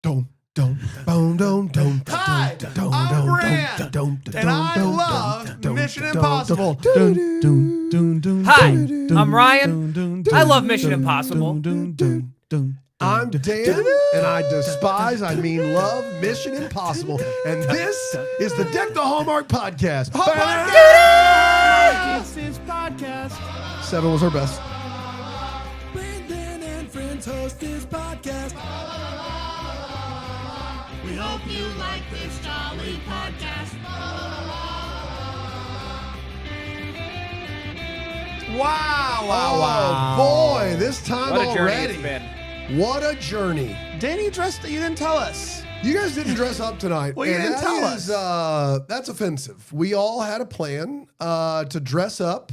Hi, I'm Grant, and I love Mission Impossible. Hi, I'm Ryan. I love Mission Impossible. I'm Dan, and I despise, love Mission Impossible. And this is the Deck the Hallmark Podcast. Podcast. 7 was our best. Brandon and friends host this podcast. We hope you like this jolly podcast. Wow. Boy, this time What a journey already. it's been. What a journey. Danny dressed. You didn't tell us. You guys didn't dress up tonight. Well, you and didn't that tell is, us. That's offensive. We all had a plan to dress up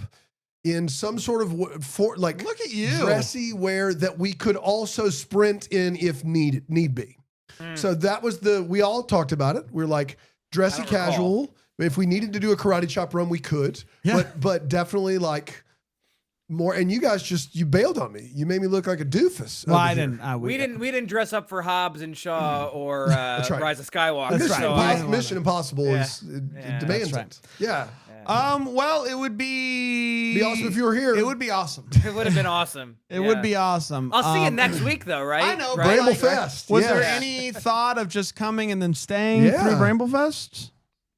in some sort of Look at you. dressy wear that we could also sprint in if need be. So that was we all talked about it. We're like dressy I don't recall. casual. If we needed to do a karate chop run, we could. Yeah. But definitely like more. And you guys you bailed on me. You made me look like a doofus. Well, over I here. didn't. We didn't dress up for Hobbs and Shaw or right. Rise of Skywalker. That's Mission, right. So We I- didn't Mission Impossible Yeah. it Yeah, demands that's it. Yeah. Well, it would be Be awesome if you were here. It would be awesome. it would have been awesome. It would be awesome. I'll see you next week, though, right? I know, but Right? Bramble Fest. Was yes. there any thought of just coming and then staying Yeah. through Bramble Fest?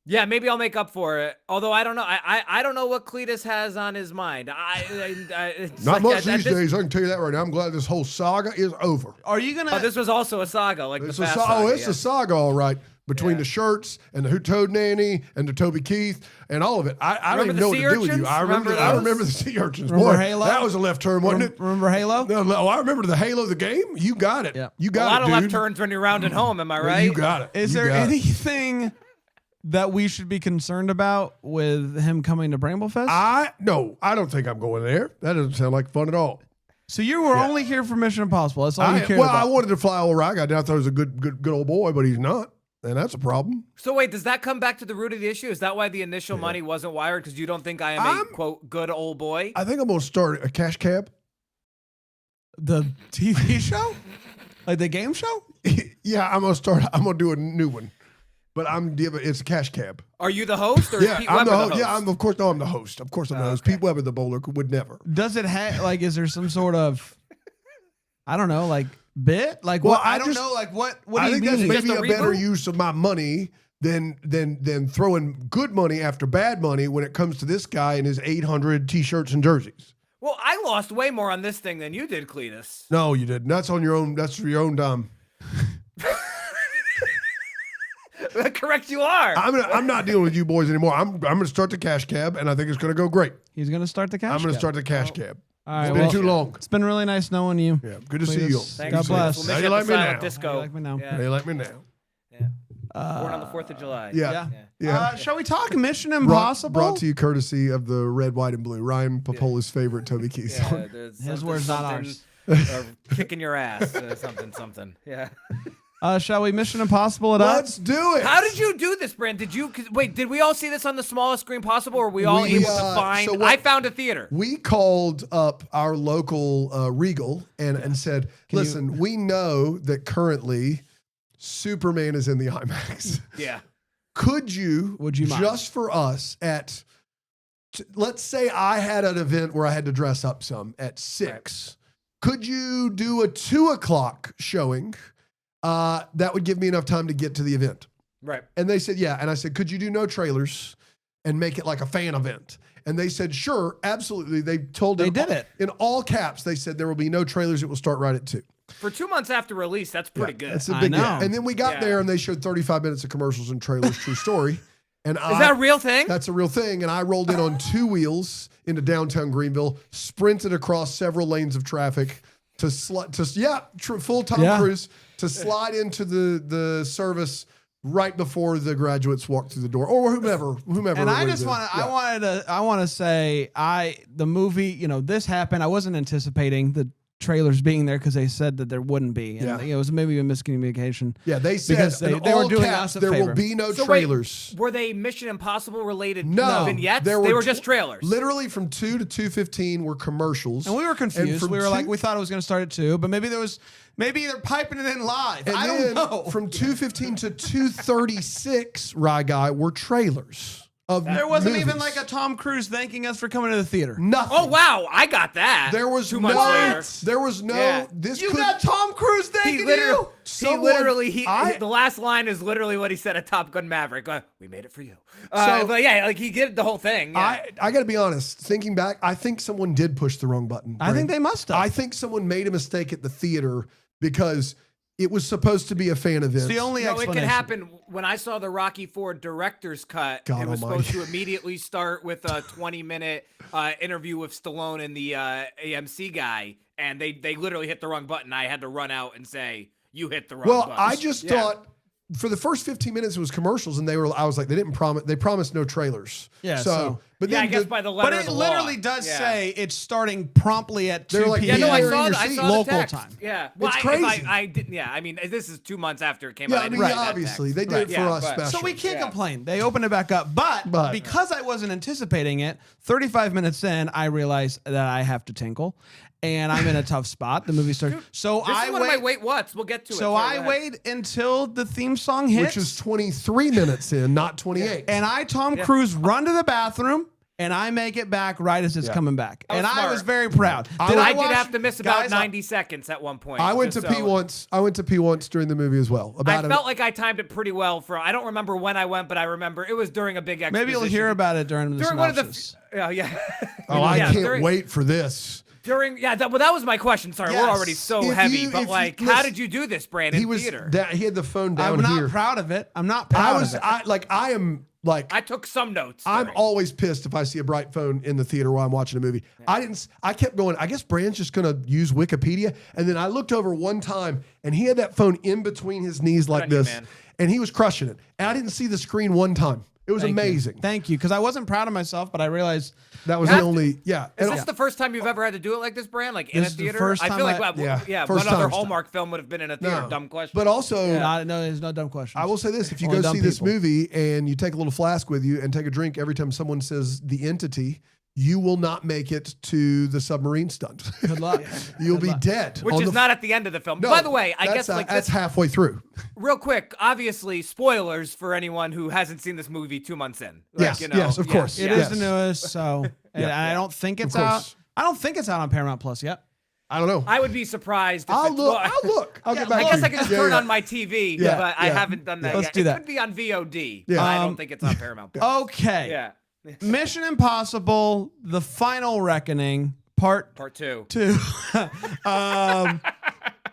Yeah, maybe I'll make up for it. Although I don't know. I don't know what Cletus has on his mind. It's Not like much at these this- days. I can tell you that right now. I'm glad this whole saga is over. Are you gonna? Oh, this was also a saga, like It's the a Fast saga. saga. It's yeah. a saga, all right. Between Yeah. the shirts and the Who Toad Nanny and the Toby Keith and all of it. I don't Remember even the know what sea to do with you. urchins? I remember Remember the those? sea urchins. Remember Boy, Halo? that was a left turn, wasn't it? Remember Halo? No, I remember the Halo, the game. You got it. Yeah. You A got lot it, of left dude. turns when you're rounding home. Am I right? You got it. Is You there got it. anything that we should be concerned about with him coming to Bramble Fest? No, I don't think I'm going there. That doesn't sound like fun at all. So you were only here for Mission Impossible. That's all you cared I about. wanted to fly all right. I thought he was a good old boy, but he's not. And that's a problem. So wait, does that come back to the root of the issue? Is that why the initial money wasn't wired? Because you don't think I am a quote good old boy? I think I'm going to start a cash cab. The TV show? Like the game show? Yeah, I'm going to do a new one. But it's a cash cab. Are you the host or Yeah, is Pete I'm Weber the the host. host? Yeah, I'm the host. Of course I'm the host. okay. Pete Weber, the bowler, would never. Does it have like is there some sort of I don't know, like bit? Like Well, what I I don't just- know, like what I do you think that's mean? maybe Just a a better reboot? use of my money than throwing good money after bad money when it comes to this guy and his 800 T-shirts and jerseys. Well, I lost way more on this thing than you did, Cletus. No, you didn't. That's on your own. That's for your own dime. Correct, you are. I'm not dealing with you boys anymore. I'm gonna start the cash cab, and I think it's gonna go great. He's gonna start the cash. I'm gonna cab. start the cash cab. All right, It's been well, too long. It's been really nice knowing you. Yeah, good to see you. Cletus, Thanks, God Cletus. bless. We'll Now miss you you at like the me silent now. disco. You like me now. Yeah. They like me now. Born on the 4th of July. Yeah. Yeah. Shall we talk Mission Brought Impossible? to you courtesy of the red, white, and blue. Ryan Popola's favorite Toby Keith Yeah, song. there's His something, words, not something, ours. Or kicking your ass. Something. Yeah. Shall we Mission Impossible it up? Let's do it. How did you do this, Brent? Did we all see this on the smallest screen possible, or were we all We, able to find? so what- I found a theater. We called up our local Regal and said, listen, we know that currently Superman is in the IMAX. Yeah. Would you mind? just for us let's say I had an event where I had to dress up some at 6. Could you do a 2:00 showing? That would give me enough time to get to the event. Right. And they said, yeah. And I said, could you do no trailers and make it like a fan event? And they said, sure, absolutely. They told They did it. in all caps. They said there will be no trailers. It will start right at 2. For 2 months after release, that's pretty good. That's a I big know. deal. And then we got Yeah. there and they showed 35 minutes of commercials and trailers. True story. And Is that a real thing? That's a real thing. And I rolled in on 2 wheels into downtown Greenville, sprinted across several lanes of traffic full Tom Yeah. Cruise to slide into the service right before the graduates walked through the door, or whomever. And I it just is. want to, Yeah. I want to say, the movie, this happened. I wasn't anticipating the trailers being there because they said that there wouldn't be. And Yeah. it was maybe a miscommunication. Yeah, they said Because they in were all doing caps, us a there will favor. be no So wait, trailers. were they Mission Impossible related No, vignettes? there They were tw- just trailers. Literally from 2 to 2:15 were commercials. And we were confused. from We were like, two- we thought it was going to start at 2, but maybe they're piping it in live. And I then don't know. From 2:15 to 2:36, Rye Guy, were trailers of There wasn't even movies. like a Tom Cruise thanking us for coming to the theater. nothing. Oh wow, I got that. There was 2 no. months later. There was no. Yeah. This You could, got Tom Cruise thanking He literally, you? the last line is literally what he said at Top Gun Maverick. We made it for you. So- but yeah, like he did the whole thing. Yeah. I got to be honest. Thinking back, I think someone did push the wrong button. I think Brandon. they must have. I think someone made a mistake at the theater because it was supposed to be a fan event. It's the only No, it explanation. could happen. When I saw the Rocky IV director's cut, God it was almighty. supposed to immediately start with a 20-minute interview with Stallone and the AMC guy, and they literally hit the wrong button. I had to run out and say, "You hit the wrong Well, button." I just Yeah. thought for the first 15 minutes it was commercials, and I was like, they promised no trailers. Yeah, So, so- but Yeah, then I guess the- by the letter But of it the literally law. does Yeah. say it's starting promptly at 2 They're like, p.m. Yeah, no, I You're in saw, your I seat. saw the Local text. time. Yeah, well, It's if crazy. I didn't. Yeah, I mean, this is 2 months after it came yeah, out. I mean, didn't see that obviously text. they did Right. it for Yeah, us but- special. So we can't Yeah. complain. They opened it back up. But because I wasn't anticipating it, 35 minutes in, I realized that I have to tinkle. And I'm in a tough spot. The movie starts. So This I is one of my wait. wait what's. We'll get to it. So Sorry, I go ahead. wait until the theme song hits. which is 23 minutes in, not 28. And I, Tom Cruise, run to the bathroom. And I make it back right as it's coming back. That was And I smart. was very proud. I did watch- have to miss about Guys, 90 seconds at one point. I went to just pee so- once. I went to pee once during the movie as well. I felt like I timed it pretty well. I don't remember when I went, but I remember it was during a big exposition. Maybe you'll hear about it during the during one of the. synopsis. Yeah. Oh, I Yeah, can't during- wait for this. That was my question. Sorry, Yes. we're already so If heavy. you- But if you- like, how listen, did you do this, Brandon? He was theater. he had the phone down I'm not here. proud of it. I'm not I proud was of it. I am like I took some notes. I'm sorry. always pissed if I see a bright phone in the theater while I'm watching a movie. I kept going, I guess Brand's just going to use Wikipedia. And then I looked over one time and he had that phone in between his knees like on you, this. man. And he was crushing it. And I didn't see the screen one time. It was amazing. Thank you. Because I wasn't proud of myself, but I realized That was Have the to- only, yeah. Is And- this the first time you've ever had to do it like this, Brand? Like in This a is the theater? first I time feel like first what other time. Hallmark film would have been in a theater? No. Dumb question. But also, no, there's no dumb questions. I will say this: if you Only go dumb see this people. movie and you take a little flask with you and take a drink every time someone says the entity, you will not make it to the submarine stunt. Good luck. You'll Good be luck. dead. Which on is the- not at the end of the film. No, By the way, I that's, guess like that's this, halfway through. real quick, obviously, spoilers for anyone who hasn't seen this movie 2 months in. Like, Yes, of course. It Yeah. is Yes. the newest, so and I don't think it's Of out. course. I don't think it's out on Paramount Plus yet. I don't know. I would be surprised if I'll it's, look. well, I'll look. I'll get back I to guess you. I can just Yeah, turn yeah. on my TV, Yeah, but I yeah. haven't done that Let's yet. do that. It could be on VOD, Yeah. but I don't think it's on Paramount Plus. Okay. Yeah. Mission Impossible: The Final Reckoning, Part Part 2. 2.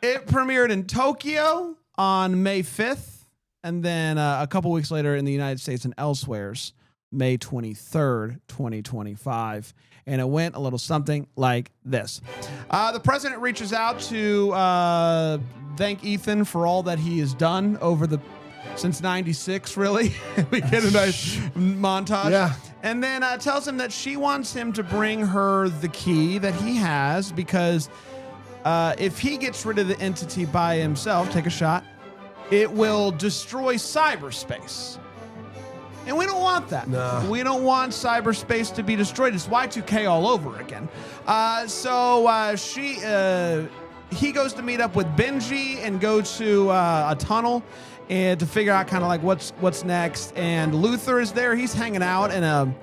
It premiered in Tokyo on May 5th, and then a couple weeks later in the United States and elsewheres, May 23rd, 2025. And it went a little something like this. The president reaches out to thank Ethan for all that he has done since 96, really. We get a nice montage. Yeah. And then tells him that she wants him to bring her the key that he has because if he gets rid of the entity by himself, take a shot, it will destroy cyberspace. And we don't want that. No. We don't want cyberspace to be destroyed. It's Y2K all over again. He goes to meet up with Benji and go to a tunnel and to figure out kind of like what's next. And Luther is there. He's hanging out in a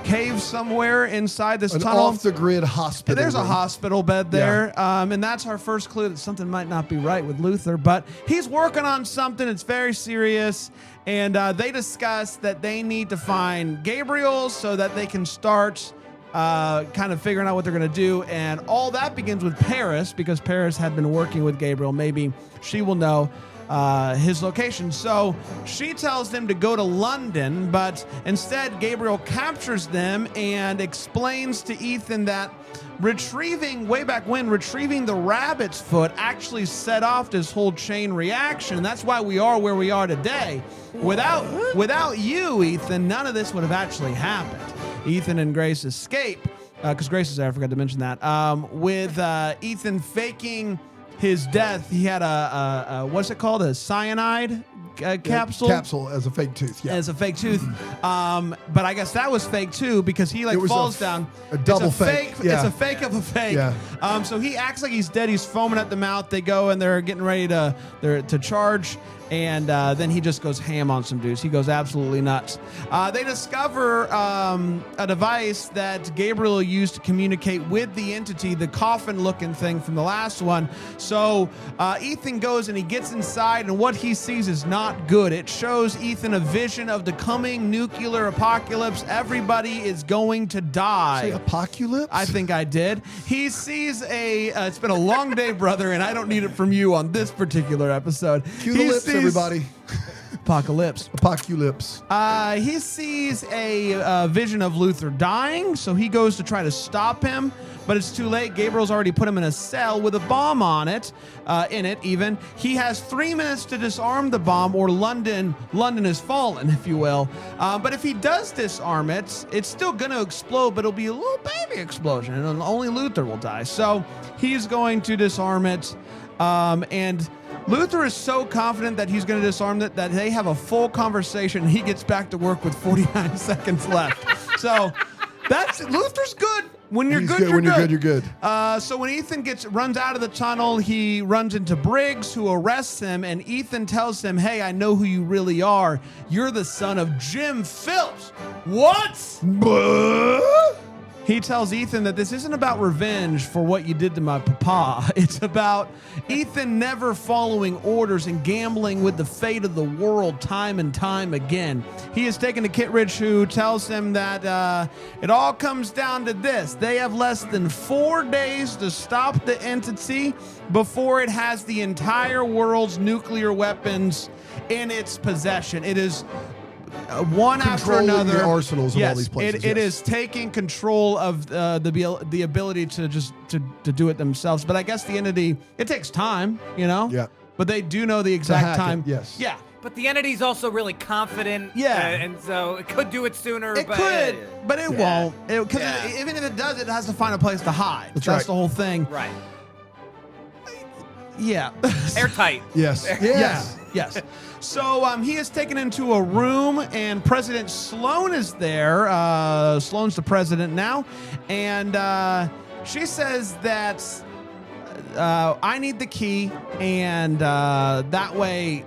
cave somewhere inside this An tunnel. off-the-grid hospital. There's a room. hospital bed there, and that's our first clue that something might not be right with Luther. But he's working on something. It's very serious, and they discuss that they need to find Gabriel so that they can start kind of figuring out what they're going to do. And all that begins with Paris, because Paris had been working with Gabriel. Maybe she will know his location. So she tells them to go to London, but instead Gabriel captures them and explains to Ethan that retrieving the rabbit's foot actually set off this whole chain reaction. That's why we are where we are today. Without you, Ethan, none of this would have actually happened. Ethan and Grace escape, because Grace is there. I forgot to mention that. With Ethan faking his death, he had a what's it called? A cyanide capsule. Capsule as a fake tooth. Yeah. As a fake tooth. But I guess that was fake too, because he It was falls down. a double It's a fake. Yeah. It's a fake of a fake. Yeah. So he acts like he's dead. He's foaming at the mouth. They go and they're getting ready to charge. And then he just goes ham on some dudes. He goes absolutely nuts. They discover a device that Gabriel used to communicate with the entity, the coffin-looking thing from the last one. So Ethan goes and he gets inside, and what he sees is not good. It shows Ethan a vision of the coming nuclear apocalypse. Everybody is going to die. Say apocalypse? I think I did. He sees it's been a long day, brother, and I don't need it from you on this particular episode. Cue the He lips, sees everybody. Apocalypse. Apocalypse. He sees a vision of Luther dying, so he goes to try to stop him, but it's too late. Gabriel's already put him in a cell with a bomb on it, in it even. He has 3 minutes to disarm the bomb, or London is fallen, if you will. But if he does disarm it, it's still going to explode, but it'll be a little baby explosion, and only Luther will die. So he's going to disarm it, and Luther is so confident that he's going to disarm it that they have a full conversation, and he gets back to work with 49 seconds left. So Luther's good. When you're He's good, you're when good. you're good, you're good. So when Ethan runs out of the tunnel, he runs into Briggs, who arrests him, and Ethan tells him, "Hey, I know who you really are. You're the son of Jim Phelps." What? He tells Ethan that this isn't about revenge for what you did to my papa. It's about Ethan never following orders and gambling with the fate of the world time and time again. He is taken to Kittredge, who tells him that it all comes down to this. They have less than 4 days to stop the entity before it has the entire world's nuclear weapons in its possession. It is one after Controlling another. the arsenals of all Yes, these places. It yes. is taking control of the ability to just to do it themselves. But I guess the entity, it takes time, you know. Yeah. But they do know the exact hack it, time. yes. Yeah. But the entity's also really confident. Yeah. And so it could do it sooner. It but could, but it Yeah. won't. Because Yeah. even if it does, it has to find a place to hide. That's That's right. the whole thing. Right. Yeah. Airtight. Yes. Yes. Yes. So he is taken into a room, and President Sloan is there. Sloan's the president now. And she says that I need the key, and that way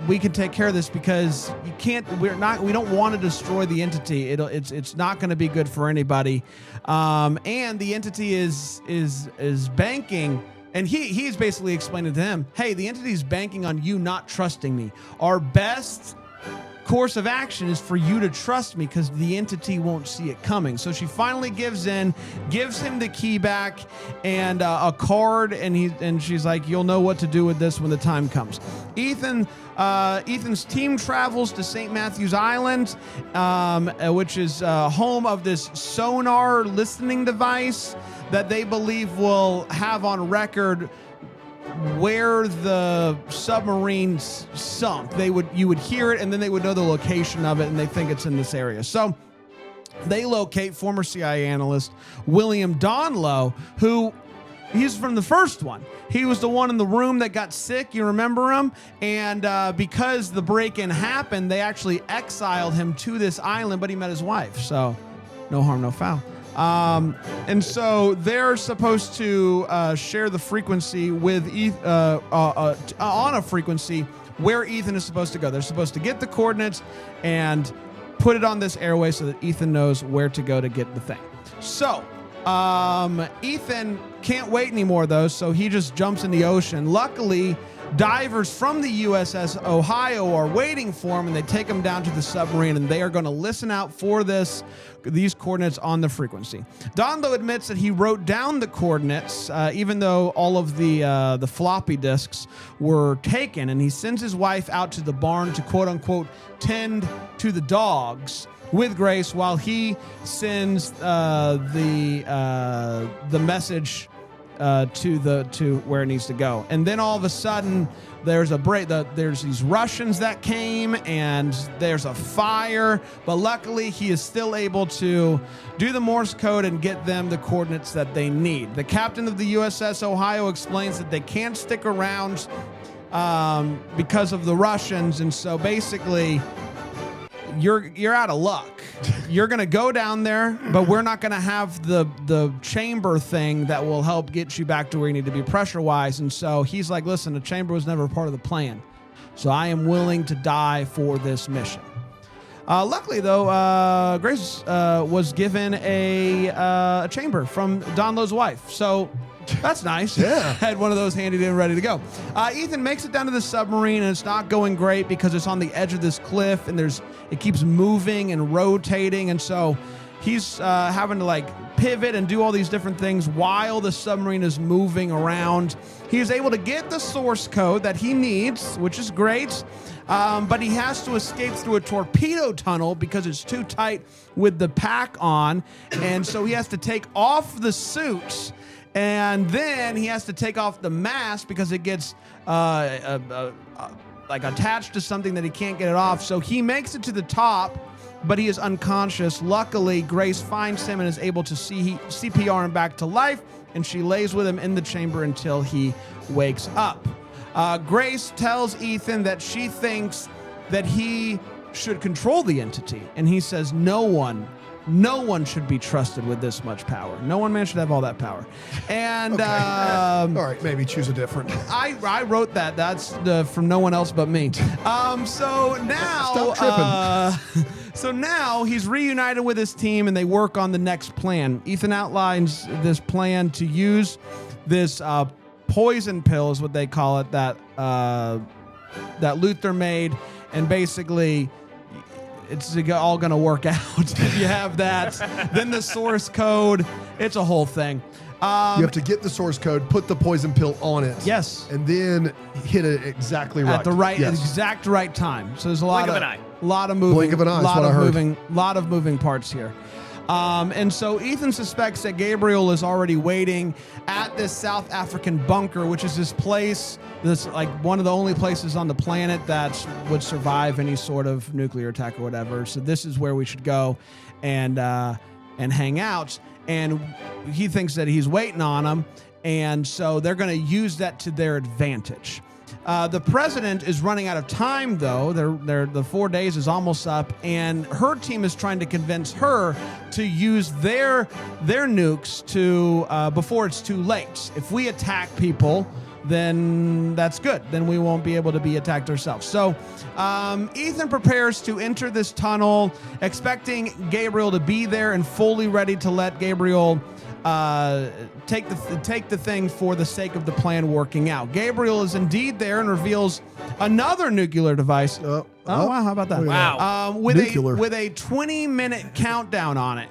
we can take care of this, because you can't. We don't want to destroy the entity. It's not going to be good for anybody. And the entity is banking. And he's basically explaining to him, hey, the entity's banking on you not trusting me. Our best course of action is for you to trust me, because the entity won't see it coming. So she finally gives in, gives him the key back and a card, and she's like, you'll know what to do with this when the time comes. Ethan's team travels to St. Matthew's Island, which is home of this sonar listening device that they believe will have on record where the submarine sunk. You would hear it, and then they would know the location of it, and they think it's in this area. So they locate former CIA analyst William Donlow, who he's from the first one. He was the one in the room that got sick. You remember him? And because the break-in happened, they actually exiled him to this island, but he met his wife. So no harm, no foul. And so they're supposed to share the frequency with on a frequency where Ethan is supposed to go. They're supposed to get the coordinates and put it on this airway so that Ethan knows where to go to get the thing. So Ethan can't wait anymore, though, so he just jumps in the ocean. Luckily, divers from the USS Ohio are waiting for him, and they take him down to the submarine, and they are going to listen out for these coordinates on the frequency. Donlow admits that he wrote down the coordinates, even though all of the floppy disks were taken, and he sends his wife out to the barn to quote-unquote tend to the dogs with Grace, while he sends the message to where it needs to go. And then all of a sudden, there's a break. There's these Russians that came, and there's a fire. But luckily, he is still able to do the Morse code and get them the coordinates that they need. The captain of the USS Ohio explains that they can't stick around because of the Russians, and so basically, you're out of luck. You're gonna go down there, but we're not gonna have the chamber thing that will help get you back to where you need to be pressure wise. And so he's like, listen, the chamber was never part of the plan, so I am willing to die for this mission. Luckily, though, Grace was given a chamber from Don Lowe's wife, so that's nice. Yeah. Had one of those handy and ready to go. Ethan makes it down to the submarine, and it's not going great because it's on the edge of this cliff, and it keeps moving and rotating, and so he's having to like pivot and do all these different things while the submarine is moving around. He is able to get the source code that he needs, which is great. But he has to escape through a torpedo tunnel because it's too tight with the pack on. And so he has to take off the suits, and then he has to take off the mask because it gets like attached to something that he can't get it off. So he makes it to the top, but he is unconscious. Luckily, Grace finds him and is able to CPR him back to life, and she lays with him in the chamber until he wakes up. Grace tells Ethan that she thinks that he should control the entity, and he says no one should be trusted with this much power. No one man should have all that power. And Okay. All right, maybe choose a different. I wrote that. That's from no one else but me. So now, Stop tripping. so now he's reunited with his team, and they work on the next plan. Ethan outlines this plan to use this poison pill, is what they call it, that Luther made, and basically it's all going to work out. If you have that, then the source code, it's a whole thing. You have to get the source code, put the poison pill on it. Yes. And then hit it exactly right. At the right, Yes. exact right time. So there's a lot Blink of an eye. lot of moving, Blink of an eye is what I heard. lot of moving parts here. And so Ethan suspects that Gabriel is already waiting at this South African bunker, which is this place, this like one of the only places on the planet that would survive any sort of nuclear attack or whatever. So this is where we should go and hang out. And he thinks that he's waiting on him, and so they're going to use that to their advantage. The president is running out of time, though. The 4 days is almost up, and her team is trying to convince her to use their nukes to before it's too late. If we attack people, then that's good. Then we won't be able to be attacked ourselves. So Ethan prepares to enter this tunnel, expecting Gabriel to be there and fully ready to let Gabriel take the thing for the sake of the plan working out. Gabriel is indeed there and reveals another nuclear device. Oh wow, how about that? Wow. With Nuclear. a 20-minute countdown on it.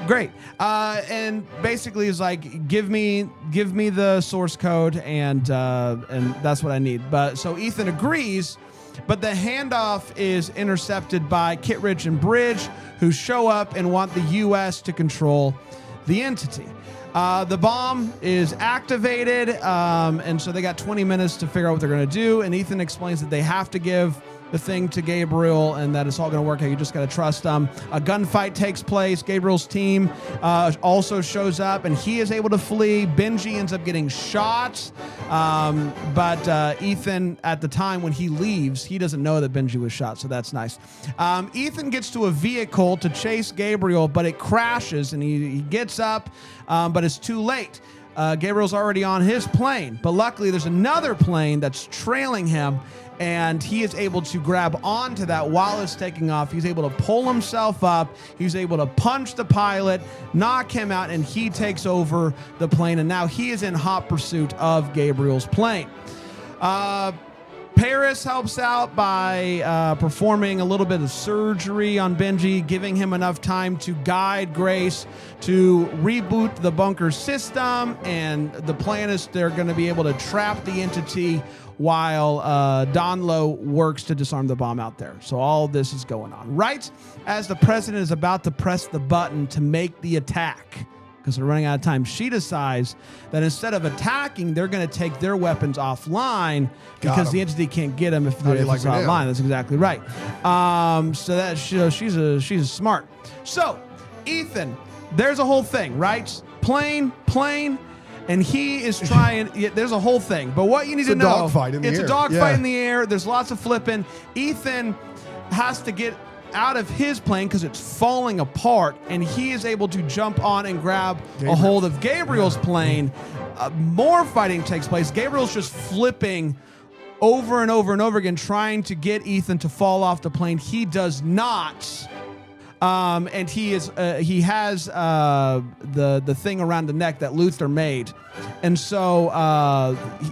Great. And basically is like, give me the source code, and that's what I need. But so Ethan agrees, but the handoff is intercepted by Kittredge and Bridge, who show up and want the U.S. to control the entity. The bomb is activated, and so they got 20 minutes to figure out what they're going to do. And Ethan explains that they have to give the thing to Gabriel, and that it's all going to work out. You just got to trust them. A gunfight takes place. Gabriel's team also shows up, and he is able to flee. Benji ends up getting shot, but Ethan, at the time when he leaves, he doesn't know that Benji was shot, so that's nice. Ethan gets to a vehicle to chase Gabriel, but it crashes, and he gets up, but it's too late. Gabriel's already on his plane, but luckily there's another plane that's trailing him, and he is able to grab onto that while it's taking off. He's able to pull himself up. He's able to punch the pilot, knock him out, and he takes over the plane, and now he is in hot pursuit of Gabriel's plane. Paris helps out by performing a little bit of surgery on Benji, giving him enough time to guide Grace to reboot the bunker system, and the plan is they're going to be able to trap the entity while Donlo works to disarm the bomb out there. So all this is going on. Right as the president is about to press the button to make the attack, because they're running out of time. She decides that instead of attacking, they're going to take their weapons offline because 'em. the entity can't get them if How do you it's like me now? offline. That's exactly right. So that she's smart. So Ethan, there's a whole thing, right? Plane, and he is trying. Yeah, there's a whole thing, but what you need It's to a know, dogfight in the it's air. a dogfight Yeah. in the air. There's lots of flipping. Ethan has to get out of his plane because it's falling apart, and he is able to jump on and grab a hold of Gabriel's plane. More fighting takes place. Gabriel's just flipping over and over and over again, trying to get Ethan to fall off the plane. He does not. And he has the thing around the neck that Luther made, and so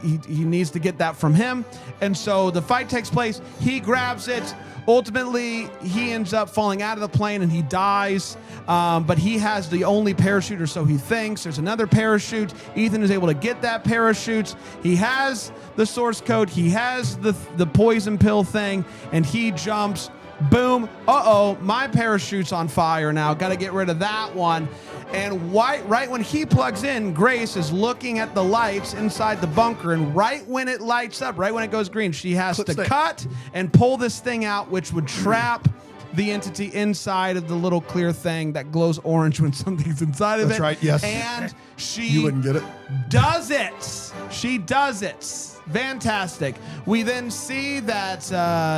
he needs to get that from him. And so the fight takes place. He grabs it. Ultimately, he ends up falling out of the plane and he dies. But he has the only parachute, or so he thinks. There's another parachute. Ethan is able to get that parachute. He has the source code. He has the poison pill thing, and he jumps. Boom. Uh-oh, my parachute's on fire now. Got to get rid of that one. And right when he plugs in, Grace is looking at the lights inside the bunker. And right when it lights up, right when it goes green, she has to cut and pull this thing out, which would trap the entity inside of the little clear thing that glows orange when something's inside of it. That's right, yes. And she You wouldn't get it. does it. She does it. Fantastic. We then see that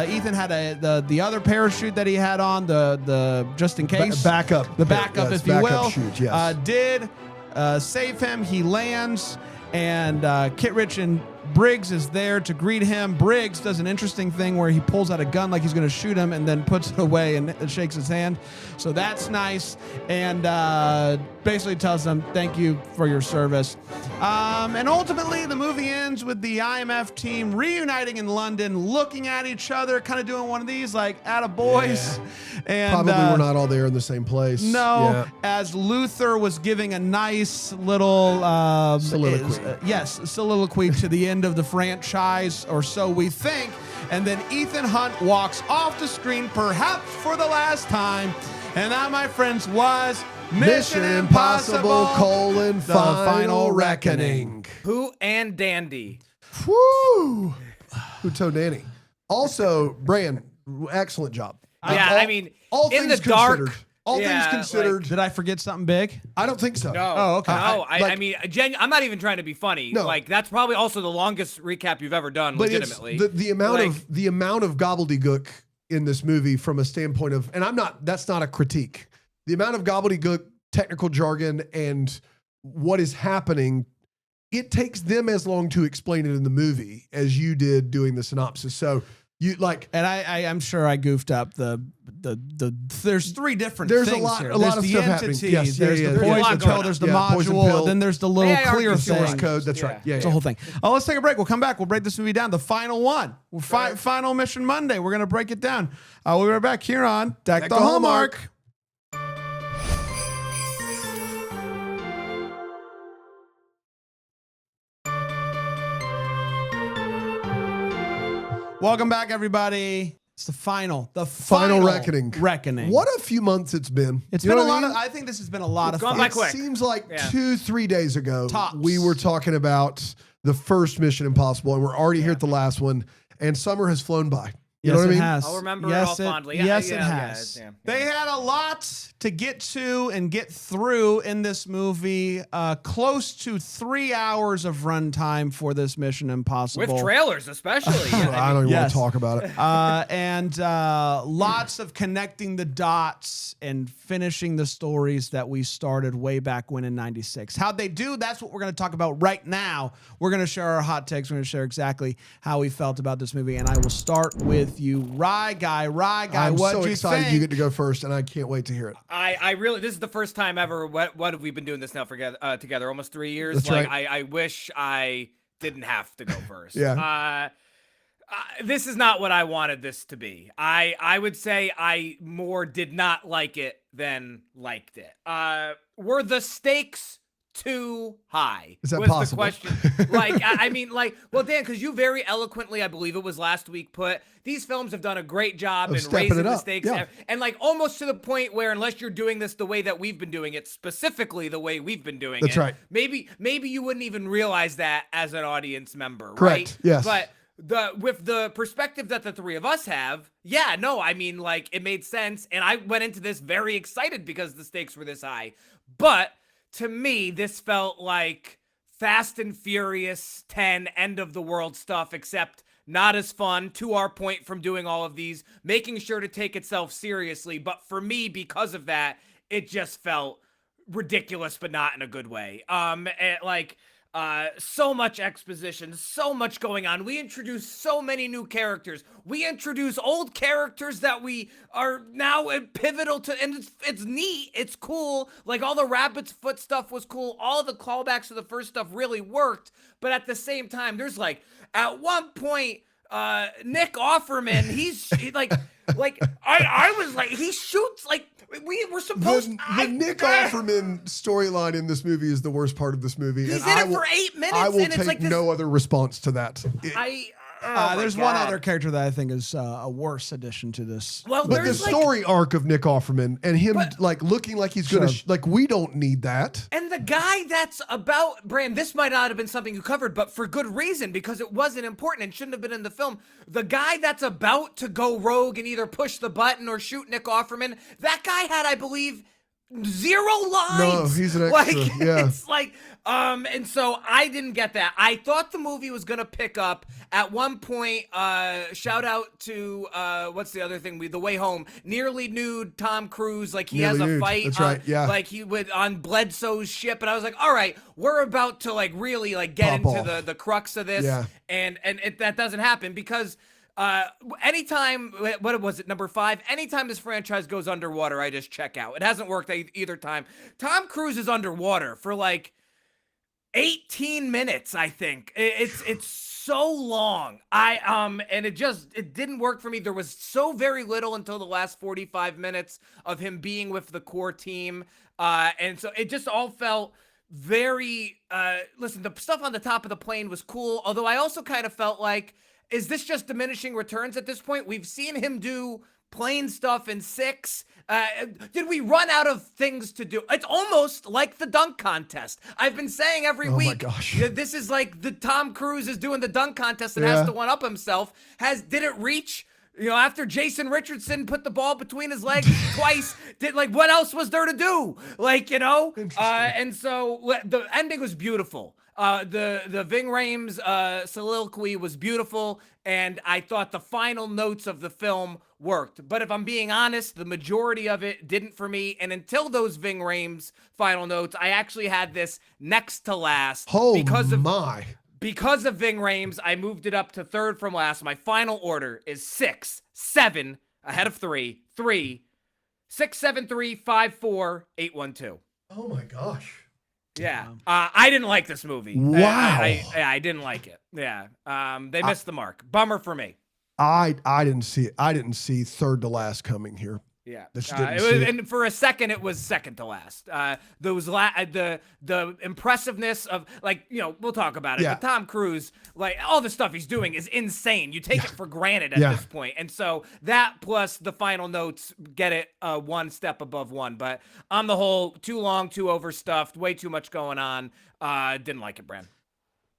Ethan had the other parachute that he had on, the just in case Backup. the backup, Yes, if you backup will, chute, yes. did save him. He lands, and Kittredge and Briggs is there to greet him. Briggs does an interesting thing where he pulls out a gun like he's going to shoot him and then puts it away and shakes his hand. So that's nice. And basically tells them, thank you for your service. And ultimately, the movie ends with the IMF team reuniting in London, looking at each other, kind of doing one of these, like, attaboys. And, Probably we're not all there in the same place. no, Yeah. as Luther was giving a nice little Soliloquy. soliloquy to the end of the franchise, or so we think. And then Ethan Hunt walks off the screen, perhaps for the last time. And that, my friends, was Mission Impossible: the Final Reckoning. Who and Dandy. Woo! Uto Danny. Also, Brian, excellent job. Yeah, All- I mean, all in things the dark- considered. All yeah, things considered. Did I forget something big? I don't think so. No. Oh, okay. No, I like- mean, I'm not even trying to be funny. No. Like, that's probably also the longest recap you've ever done, But legitimately. it's the amount of gobbledygook in this movie from a standpoint of, and that's not a critique. The amount of gobbledygook, technical jargon, and what is happening, it takes them as long to explain it in the movie as you did doing the synopsis. So you like, And I'm sure I goofed up the there's three different There's a things lot- here. a lot There's of the stuff happening. entity, Yes, yeah, there's yeah, the there's a poison lot going pill, on. there's the Yeah, poison module, pill. and then there's the little ARC clear source thing. code. That's Yeah. right. Yeah, It's yeah. a whole thing. Oh, let's take a break. We'll come back. We'll break this movie down. The final one. Final Mission Monday. We're going to break it down. We'll be right back here on Deck the Hallmark. Welcome back, everybody. It's the final Final reckoning. Reckoning. What a few months it's been. It's You been know a what lot I of. mean? I think this has been a lot of gone fun. by It quick. seems like Yeah. 2-3 days ago, Tops. we were talking about the first Mission Impossible, and we're already here at the last one, and summer has flown by. You know what I mean? It has. I'll remember it yes, all fondly. Yeah, yes, yeah, it yeah, has. yeah. They had a lot to get to and get through in this movie. Close to 3 hours of runtime for this Mission Impossible. With trailers, especially. Yeah, I don't even Yes. want to talk about it. And lots of connecting the dots and finishing the stories that we started way back when in 96. How'd they do? That's what we're going to talk about right now. We're going to share our hot takes. We're going to share exactly how we felt about this movie. And I will start with you, Rye Guy. I'm What'd so you excited think? you get to go first, and I can't wait to hear it. I really, this is the first time ever. What have we been doing this now for together? Almost 3 years. That's like, right. I wish I didn't have to go first. Yeah. This is not what I wanted this to be. I would say I more did not like it than liked it. Were the stakes too high? Is that was possible? the question. Like, I mean, like, well, Dan, because you very eloquently, I believe it was last week, put these films have done a great job Of in stepping raising it the up, stakes, yeah. and like almost to the point where unless you're doing this the way that we've been doing it, specifically the way we've been doing That's it, right. maybe you wouldn't even realize that as an audience member, Correct, right? yes. But with the perspective that the three of us have, yeah, no, I mean, like, it made sense, and I went into this very excited because the stakes were this high. But to me, this felt like Fast and Furious 10 end of the world stuff, except not as fun, to our point from doing all of these, making sure to take itself seriously. But for me, because of that, it just felt ridiculous, but not in a good way. So much exposition, so much going on. We introduce so many new characters. We introduce old characters that we are now pivotal to, and it's neat. It's cool. Like, all the Rabbit's Foot stuff was cool. All the callbacks to the first stuff really worked. But at the same time, there's like, at one point, Nick Offerman, I was like, he shoots like, we were supposed The Nick Offerman storyline in this movie is the worst part of this movie. He's and in it for 8 minutes, I will and it's take like this, no other response to that. There's one other character that I think is a worse addition to this. Well, But the there's story arc of Nick Offerman and him like looking like he's gonna Sure. like, we don't need that. and the guy that's about, Bran, this might not have been something you covered, but for good reason, because it wasn't important and shouldn't have been in the film. The guy that's about to go rogue and either push the button or shoot Nick Offerman, that guy had, I believe, 0 lines. No, he's an extra, Like, yeah. it's like, and so I didn't get that. I thought the movie was gonna pick up at one point. Shout out to what's the other thing? The Way Home. Nearly nude Tom Cruise, like he Nearly has a nude. fight. That's right, yeah. Like he would on Bledsoe's ship, and I was like, all right, we're about to like really like get Pop into off. the crux of this, Yeah. and that doesn't happen because. Anytime, what was it, number 5? Anytime this franchise goes underwater, I just check out. It hasn't worked either time. Tom Cruise is underwater for like 18 minutes, I think. It's so long. And it didn't work for me. There was so very little until the last 45 minutes of him being with the core team. And so it just all felt very, listen, the stuff on the top of the plane was cool. Although I also kind of felt like, is this just diminishing returns at this point? We've seen him do plane stuff in 6. Did we run out of things to do? It's almost like the dunk contest. I've been saying every week. Oh my gosh. This is like the Tom Cruise is doing the dunk contest and has to one up himself. Did it reach? After Jason Richardson put the ball between his legs twice, what else was there to do? And so the ending was beautiful. The Ving Rhames soliloquy was beautiful, and I thought the final notes of the film worked. But if I'm being honest, the majority of it didn't for me. And until those Ving Rhames final notes, I actually had this next to last because of Ving Rhames. I moved it up to 3rd from last. My final order is 6, 7 ahead of 3, 3, 6, 7, 3, 5, 4, 8, 1, 2. Oh my gosh. Yeah. I didn't like this movie. Wow. I didn't like it. Yeah. They missed the mark. Bummer for me. I didn't see it. I didn't see 3rd to last coming here. Yeah. And for a second, it was 2nd to last. Those the impressiveness of, we'll talk about it. Yeah. But Tom Cruise, all the stuff he's doing is insane. You take it for granted at this point. And so that plus the final notes get it one step above one. But on the whole, too long, too overstuffed, way too much going on. Didn't like it, Bran.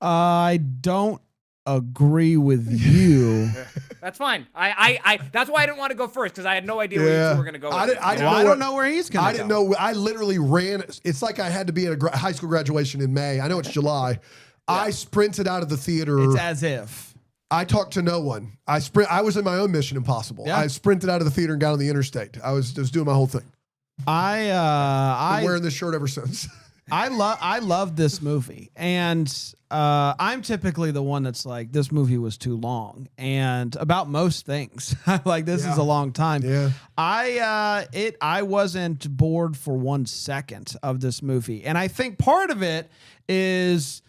I don't agree with you. That's fine. I that's why I didn't want to go first, because I had no idea where you two were going to go. I don't know where he's going to go. I didn't know. I literally ran. It's like I had to be at a high school graduation in May. I know it's July. I sprinted out of the theater. It's as if. I talked to no one. I was in my own Mission Impossible. Yeah. I sprinted out of the theater and got on the interstate. I was just doing my whole thing. I'm wearing this shirt ever since. I love this movie, and I'm typically the one that's like, this movie was too long, and about most things, like this is a long time. Yeah. I wasn't bored for 1 second of this movie, and I think part of it is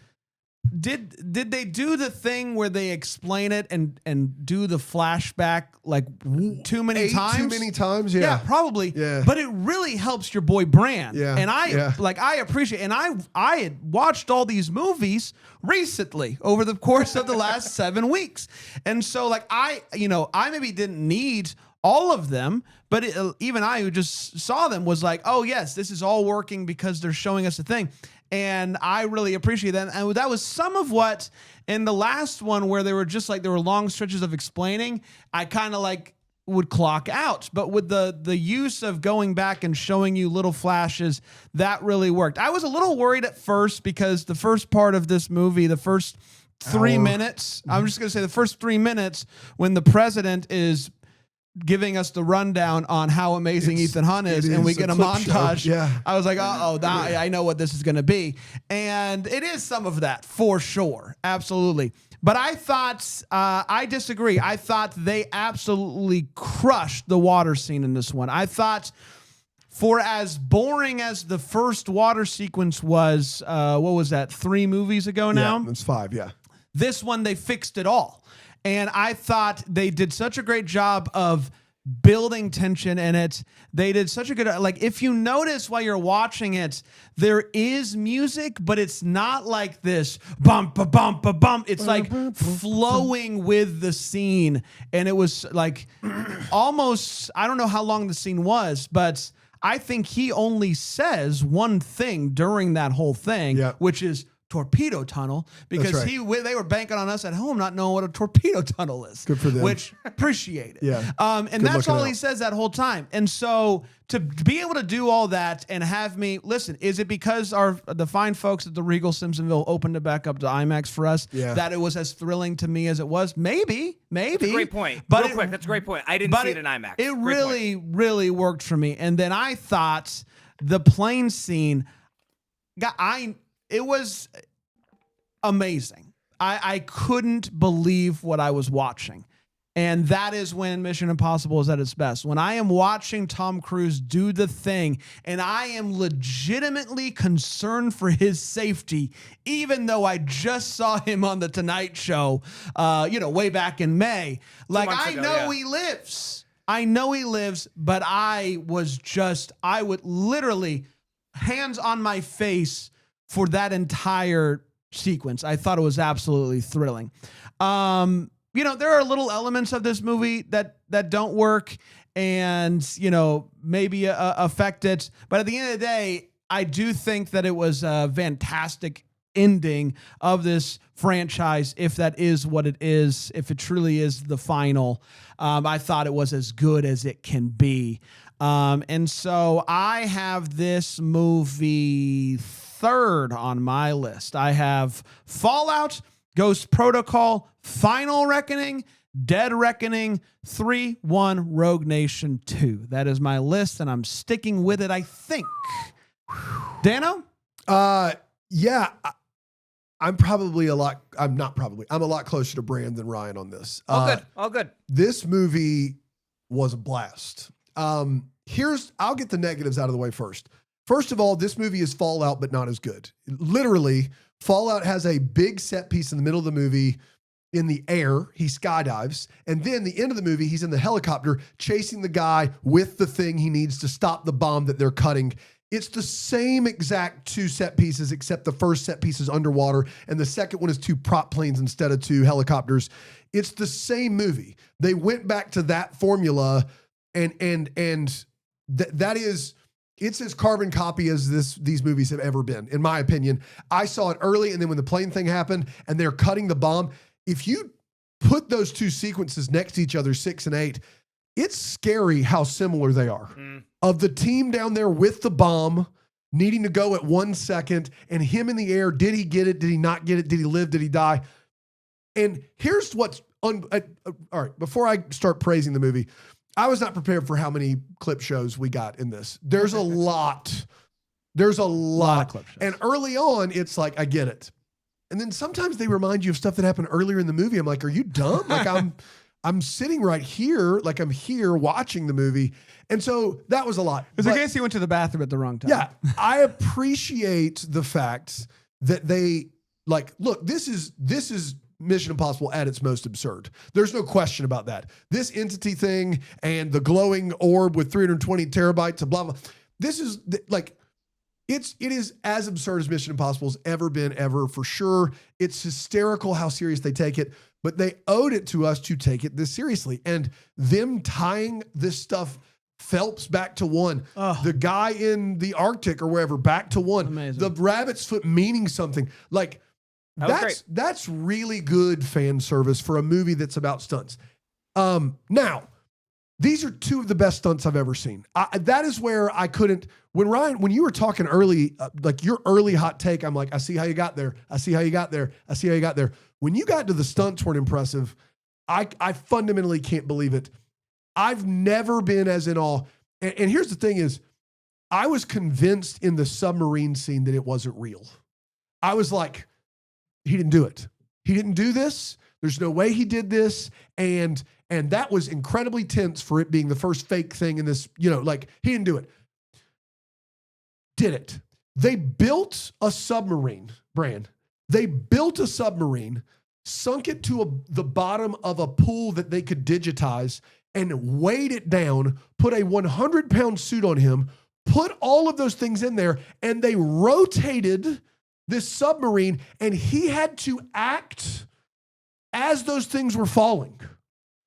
Did they do the thing where they explain it and do the flashback like too many times? Too many times, yeah. Yeah, probably. Yeah. But it really helps your boy Bran. Yeah, And yeah. I appreciate, and I had watched all these movies recently over the course of the last 7 weeks. And so like I maybe didn't need all of them, but even I who just saw them was like, oh yes, this is all working because they're showing us a thing. And I really appreciate that. And that was some of what in the last one where there were long stretches of explaining, I kind of like would clock out. But with the use of going back and showing you little flashes, that really worked. I was a little worried at first because the first part of this movie, the first 3 minutes, I'm just going to say the first 3 minutes when the president is giving us the rundown on how amazing Ethan Hunt is, and we get a montage. Show. Yeah. I was like, I know what this is going to be. And it is some of that for sure. Absolutely. But I thought, I disagree. I thought they absolutely crushed the water scene in this one. I thought for as boring as the first water sequence was, what was that, 3 movies ago now? Yeah, it's 5, yeah. This one, they fixed it all. And I thought they did such a great job of building tension in it. They did such a good, like, if you notice while you're watching it, there is music, but it's not like this bump, bump, bump. It's like flowing with the scene. And it was like almost, I don't know how long the scene was, but I think he only says one thing during that whole thing, which is torpedo tunnel, because right. they were banking on us at home not knowing what a torpedo tunnel is. Good for them. Which appreciate it. Yeah. And Good that's all looking he out. says that whole time. And so to be able to do all that and have me listen, is it because the fine folks at the Regal Simpsonville opened it back up to IMAX for us that it was as thrilling to me as it was? Maybe. That's a great point. But Real quick, that's a great point. I didn't see it in IMAX. It Great really, point. really worked for me. And then I thought the plane scene, it was amazing. I couldn't believe what I was watching. And that is when Mission Impossible is at its best. When I am watching Tom Cruise do the thing and I am legitimately concerned for his safety, even though I just saw him on The Tonight Show, way back in May. Like, I know he lives. I know he lives, but I would literally hands on my face for that entire sequence. I thought it was absolutely thrilling. There are little elements of this movie that don't work and, maybe affect it. But at the end of the day, I do think that it was a fantastic ending of this franchise, if that is what it is, if it truly is the final. I thought it was as good as it can be. And so I have this movie third on my list. I have Fallout, Ghost Protocol, Final Reckoning, Dead Reckoning, 3-1 Rogue Nation 2. That is my list, and I'm sticking with it, I think. Dano? Yeah. I'm a lot closer to Bran than Ryan on this. All good. This movie was a blast. I'll get the negatives out of the way first. First of all, this movie is Fallout, but not as good. Literally, Fallout has a big set piece in the middle of the movie in the air. He skydives. And then the end of the movie, he's in the helicopter chasing the guy with the thing he needs to stop the bomb that they're cutting. It's the same exact 2 set pieces, except the first set piece is underwater, and the second one is 2 prop planes instead of 2 helicopters. It's the same movie. They went back to that formula, and that is... It's as carbon copy as these movies have ever been, in my opinion. I saw it early, and then when the plane thing happened and they're cutting the bomb, if you put those 2 sequences next to each other, 6 and 8, it's scary how similar they are. Of the team down there with the bomb, needing to go at 1 second, and him in the air, did he get it? Did he not get it? Did he live? Did he die? And here's what's... all right, before I start praising the movie... I was not prepared for how many clip shows we got in this. There's a lot. There's a lot of clip shows. And early on, it's like, I get it. And then sometimes they remind you of stuff that happened earlier in the movie. I'm like, are you dumb? Like I'm sitting right here, like I'm here watching the movie. And so that was a lot. It's in case you went to the bathroom at the wrong time. Yeah. I appreciate the fact that they like, look, this is Mission Impossible at its most absurd. There's no question about that. This entity thing and the glowing orb with 320 terabytes of blah, blah. This is like, it is as absurd as Mission Impossible has ever been, ever, for sure. It's hysterical how serious they take it, but they owed it to us to take it this seriously. And them tying this stuff, Phelps back to one, the guy in the Arctic or wherever back to one, Amazing. the rabbit's foot meaning something. Like, that's really good fan service for a movie that's about stunts. Now, these are two of the best stunts I've ever seen. That is where I couldn't. When you were talking early, like your early hot take, I'm like, I see how you got there. I see how you got there. I see how you got there. When you got to the stunts weren't impressive, I fundamentally can't believe it. I've never been as in awe. And here's the thing is, I was convinced in the submarine scene that it wasn't real. I was like, he didn't do it. He didn't do this. There's no way he did this. And that was incredibly tense for it being the first fake thing in this, like he didn't do it. Did it. They built a submarine, Bran. They built a submarine, sunk it to the bottom of a pool that they could digitize and weighed it down, put a 100-pound suit on him, put all of those things in there, and they rotated this submarine, and he had to act as those things were falling.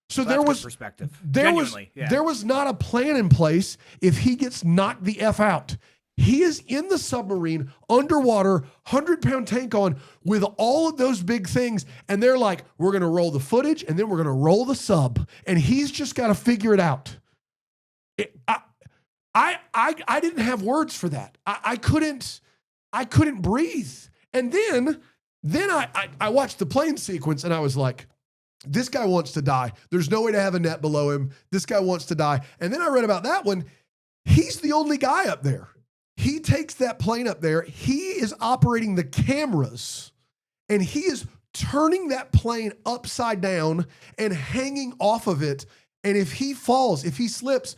So there was perspective. There was not a plan in place if he gets knocked the F out. He is in the submarine, underwater, 100-pound tank on with all of those big things. And they're like, we're going to roll the footage and then we're going to roll the sub. And he's just got to figure it out. I didn't have words for that. I couldn't breathe. And then I watched the plane sequence and I was like, this guy wants to die. There's no way to have a net below him. This guy wants to die. And then I read about that one. He's the only guy up there. He takes that plane up there. He is operating the cameras and he is turning that plane upside down and hanging off of it. And if he falls, if he slips,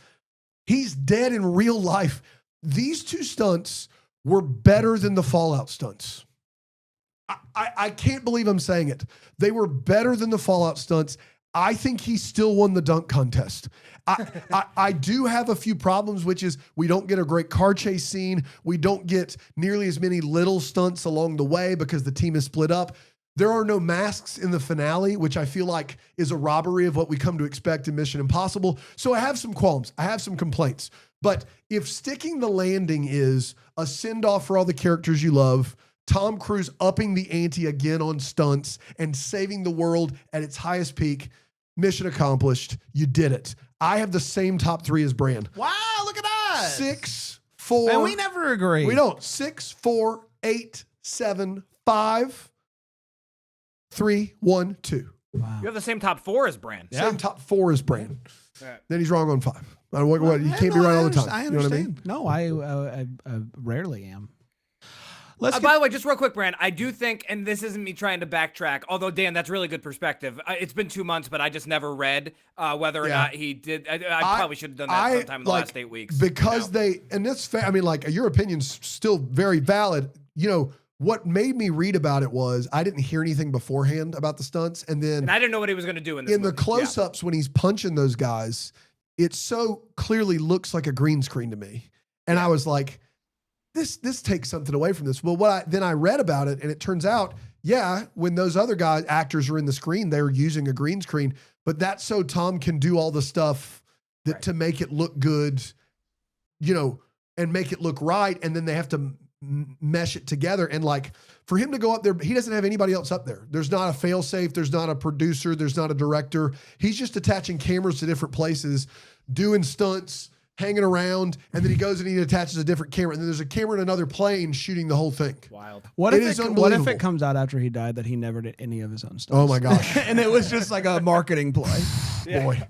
he's dead in real life. These two stunts were better than the Fallout stunts. I can't believe I'm saying it. They were better than the Fallout stunts. I think he still won the dunk contest. I do have a few problems, which is we don't get a great car chase scene. We don't get nearly as many little stunts along the way because the team is split up. There are no masks in the finale, which I feel like is a robbery of what we come to expect in Mission Impossible. So I have some qualms. I have some complaints. But if sticking the landing is a send-off for all the characters you love, Tom Cruise upping the ante again on stunts and saving the world at its highest peak, mission accomplished. You did it. I have the same top three as Bran. Wow, look at us. 6, 4. And we never agree. We don't. 6, 4, 8, 7, 5, 3, 1, 2. Wow. You have the same top four as Bran. Yeah. Same top 4 as Bran. Yeah. Then he's wrong on 5. You can't be right all the time. I You know what I mean? understand. No, I rarely am. Let's By the way, just real quick, Bran, I do think, and this isn't me trying to backtrack, although, Dan, that's really good perspective. It's been 2 months, but I just never read whether or not he did. I probably should have done that sometime in the last 8 weeks. Because and that's fair. I mean, like, your opinion's still very valid. What made me read about it was I didn't hear anything beforehand about the stunts. And then I didn't know what he was going to do in this movie. the close-ups when he's punching those guys, it so clearly looks like a green screen to me. And I was like, this takes something away from this. Well, then I read about it, and it turns out, when those other actors are in the screen, they're using a green screen, but that's so Tom can do all the stuff that to make it look good, and make it look right, and then they have to mesh it together. And like for him to go up there, he doesn't have anybody else up there. There's not a fail-safe. There's not a producer. There's not a director. He's just attaching cameras to different places, doing stunts, hanging around, and then he goes and he attaches a different camera, and then there's a camera in another plane shooting the whole thing. Wild. What It if is what if unbelievable. it comes out after he died that he never did any of his own stuff? Oh my gosh. And it was just like a marketing play. boy.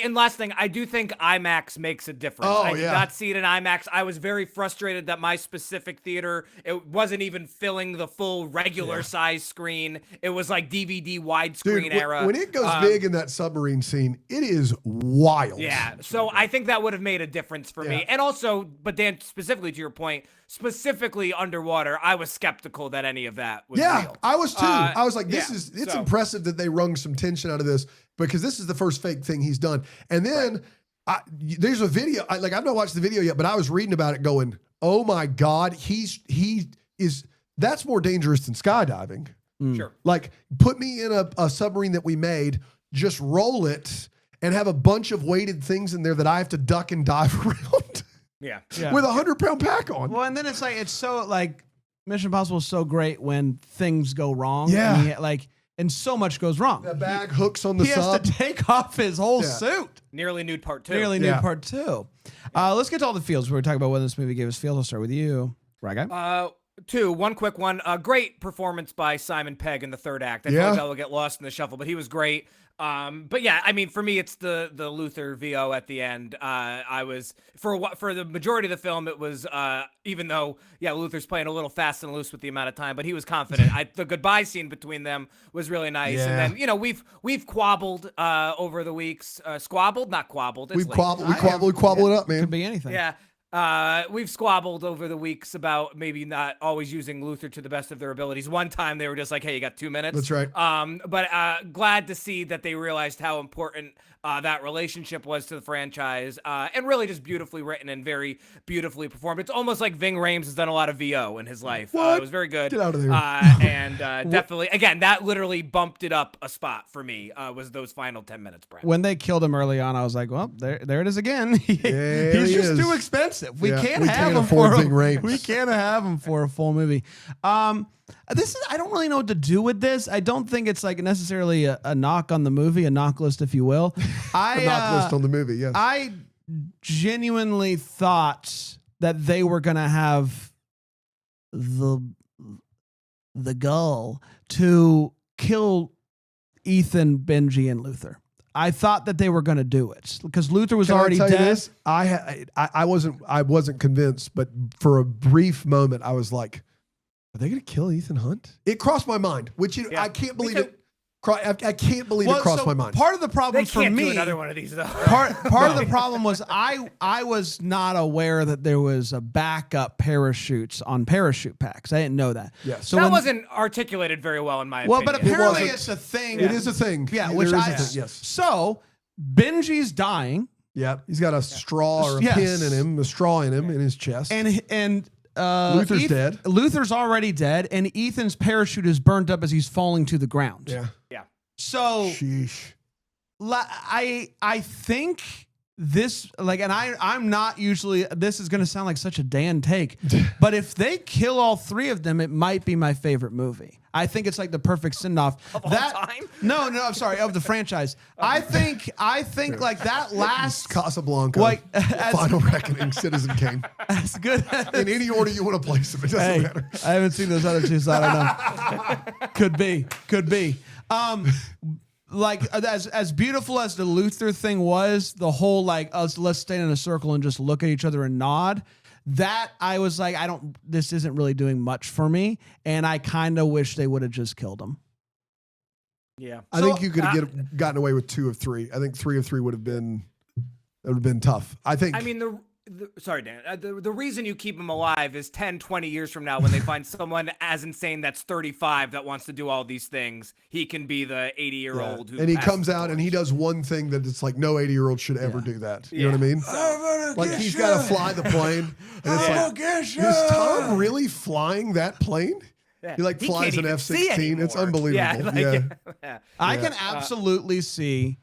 And last thing, I do think IMAX makes a difference. Oh, I did yeah. not see it in IMAX. I was very frustrated that my specific theater, it wasn't even filling the full regular size screen. It was like DVD widescreen Dude, era. when it goes big in that submarine scene, it is wild. Yeah, so I think that would have made a difference for me. And also, but Dan, specifically to your point, specifically underwater, I was skeptical that any of that was real. I was too. I was like, it's so- impressive that they wrung some tension out of this because this is the first fake thing he's done. And then there's a video, I've not watched the video yet, but I was reading about it going, oh my God, that's more dangerous than skydiving. Sure. Like, put me in a submarine that we made, just roll it, and have a bunch of weighted things in there that I have to duck and dive around Yeah. with a 100-pound pack on. Well, and then it's so like Mission Impossible is so great when things go wrong. Yeah. And so much goes wrong. The bag hooks on the He has sub. to take off his whole suit. Nearly nude part 2. Nearly new part 2. Let's get to all the feels. We're talking about whether this movie gave us feels. I'll start with you, right guy? 2, one quick one. Great performance by Simon Pegg in the third act. I feel like that will get lost in the shuffle, but he was great. But yeah, I mean, for me, it's the Luther VO at the end. I was for the majority of the film, it was even though Luther's playing a little fast and loose with the amount of time, but he was confident. The goodbye scene between them was really nice. Yeah. And then we've quabbled over the weeks, squabbled, not quabbled. It's We late. quabble it up, man. Could be anything. Yeah. We've squabbled over the weeks about maybe not always using Luther to the best of their abilities. One time they were just like, hey, you got 2 minutes. That's right. But glad to see that they realized how important that relationship was to the franchise, and really just beautifully written and very beautifully performed. It's almost like Ving Rhames has done a lot of VO in his life. What? It was very good. Get out of there. And definitely, again, that literally bumped it up a spot for me, was those final 10 minutes, Brad. When they killed him early on, I was like, well, there it is again. There He's he just is. too expensive. We Yeah, can't we have can't him afford for Ving Rhames. We can't have him for a full movie. This is I don't really know what to do with this. I don't think it's like necessarily a knock on the movie, a knock list, if you will. A knock list on the movie, yes. I genuinely thought that they were gonna have the goal to kill Ethan, Benji, and Luther. I thought that they were going to do it because Luther was Can already I tell you dead. this? I wasn't convinced, but for a brief moment, I was like, "Are they going to kill Ethan Hunt?" It crossed my mind, which I can't believe too. it. I can't believe it crossed my mind. Part of the problem They for can't me, do another one of these though. part of the problem was I was not aware that there was a backup parachutes on parachute packs. I didn't know that. Yes. So that when, wasn't articulated very well in my well, opinion. but apparently wasn't. it's a thing. It is a thing. Yeah, There which is a I thing, yes. So Benji's dying, Yeah, he's got a straw or a Yes. pin in him, a straw in him, in his chest. and Luther's dead. Luther's already dead, and Ethan's parachute is burned up as he's falling to the ground. Yeah. So Sheesh. I think this and I'm not usually, this is going to sound like such a Dan take, but if they kill all 3 of them, it might be my favorite movie. I think it's like the perfect send off Of all time? No, I'm sorry, of the franchise. I think like that last Casablanca. Like, Final Reckoning, Citizen Kane. as good In any order you want to place them, it doesn't Hey, matter. I haven't seen those other 2, so I don't know. Could be. Like as beautiful as the Luther thing was, the whole like us let's stand in a circle and just look at each other and nod. That I was like, this isn't really doing much for me, and I kind of wish they would have just killed him. Yeah. I think you could have gotten away with 2 of 3. I think 3 of 3 would have been tough. I think. I mean, sorry, Dan. The reason you keep him alive is 10, 20 years from now when they find someone as insane that's 35 that wants to do all these things, he can be the 80-year-old who and he passed comes the out and he torch. does one thing that it's like no 80-year-old should ever do that. You know what I mean? Like he's got to fly the plane, and it's like, is Tom really flying that plane? Yeah. He like He flies can't an even see F-16. It's anymore. unbelievable. Yeah, Yeah. I can absolutely see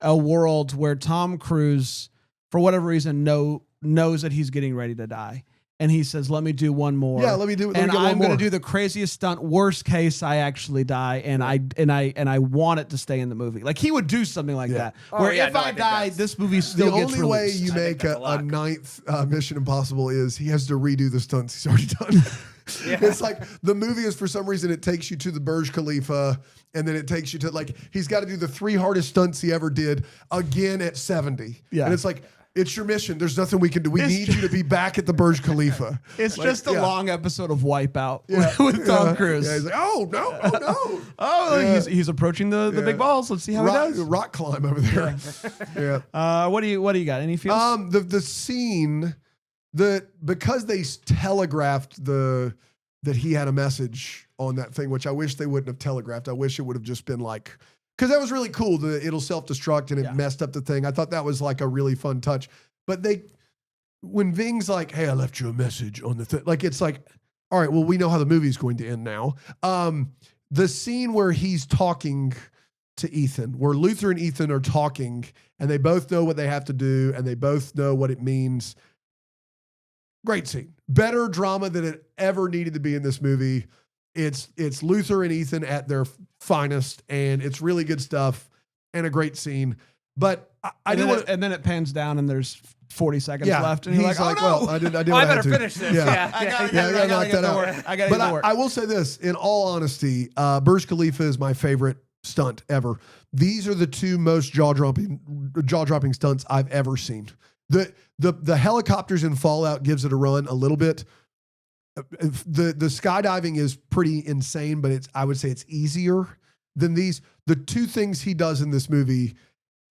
a world where Tom Cruise, for whatever reason, knows that he's getting ready to die, and he says, "Let me do one more." Yeah, let me get I'm one going more. to do the craziest stunt. Worst case, I actually die, and I want it to stay in the movie. Like he would do something like that. Oh, Where yeah, if no, I I think die, that's- this movie The still gets only way released. you I think make that's a a lock. 9th Mission Impossible is he has to redo the stunts he's already done. It's like the movie is, for some reason, it takes you to the Burj Khalifa, and then it takes you to, like, he's got to do the 3 hardest stunts he ever did again at 70. Yeah. And it's like, it's your mission. There's nothing we can do. We need you to be back at the Burj Khalifa. It's Like, just a yeah. long episode of Wipeout with Tom Cruise. Yeah, he's like, oh, no, oh, no. Oh, Yeah. he's approaching the big balls. Let's see how he does. Rock climb over there. Yeah. What do you got? Any feels? The scene that, because they telegraphed that he had a message on that thing, which I wish they wouldn't have telegraphed. I wish it would have just been like, because that was really cool. It'll self-destruct and it messed up the thing. I thought that was like a really fun touch. But when Ving's like, hey, I left you a message on the thing, like, it's like, all right, well, we know how the movie's going to end now. The scene where he's talking to Ethan, where Luther and Ethan are talking, and they both know what they have to do, and they both know what it means. Great scene. Better drama than it ever needed to be in this movie. It's Luther and Ethan at their finest, and it's really good stuff and a great scene. But I do want to, and then it pans down and there's 40 seconds left, and you're he's like, oh, no. well, I did I what I better had to. finish this. Yeah. I gotta knock get that to out. work. I gotta But get to work. I will say this, in all honesty, Burj Khalifa is my favorite stunt ever. These are the 2 most jaw-dropping stunts I've ever seen. The helicopters in Fallout gives it a run a little bit. The skydiving is pretty insane, but I would say it's easier than these. The 2 things he does in this movie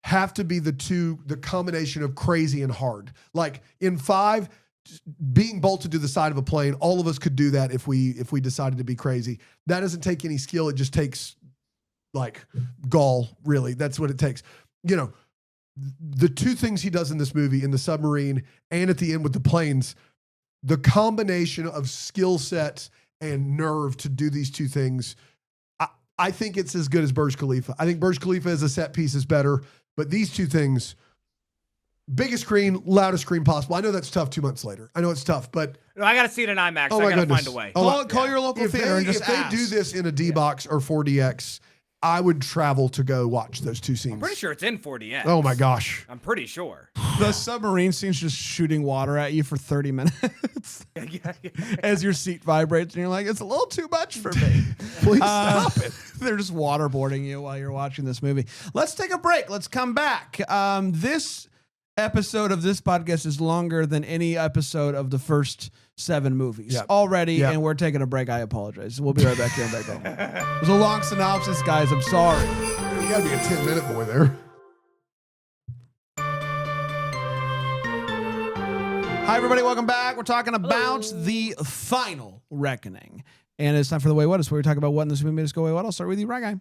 have to be the combination of crazy and hard. Like in 5, being bolted to the side of a plane, all of us could do that if we decided to be crazy. That doesn't take any skill. It just takes like gall, really. That's what it takes. You know, the 2 things he does in this movie, in the submarine and at the end with the planes, the combination of skill sets and nerve to do these 2 things, I think it's as good as Burj Khalifa. I think Burj Khalifa as a set piece is better, but these 2 things, biggest screen, loudest screen possible. I know that's tough 2 months later. I know it's tough, but No, I got to see it in IMAX. oh I my got to goodness. find a way. Call your local if theater and just if they ask. do this in a D-Box or 4DX, I would travel to go watch those 2 scenes. I'm pretty sure it's in 4DX. Oh my gosh. I'm pretty sure. The submarine scene's just shooting water at you for 30 minutes as your seat vibrates, and you're like, it's a little too much for me. Please stop it. They're just waterboarding you while you're watching this movie. Let's take a break. Let's come back. This episode of this podcast is longer than any episode of the first 7 movies already, and we're taking a break. I apologize. We'll be right back here on Back Home. It was a long synopsis, guys. I'm sorry. You gotta be a 10-minute boy there. Hi, everybody. Welcome back. We're talking about the final reckoning. And it's time for the Way What Is, where we talk about what in this movie made us go Way What. I'll start with you, right guy.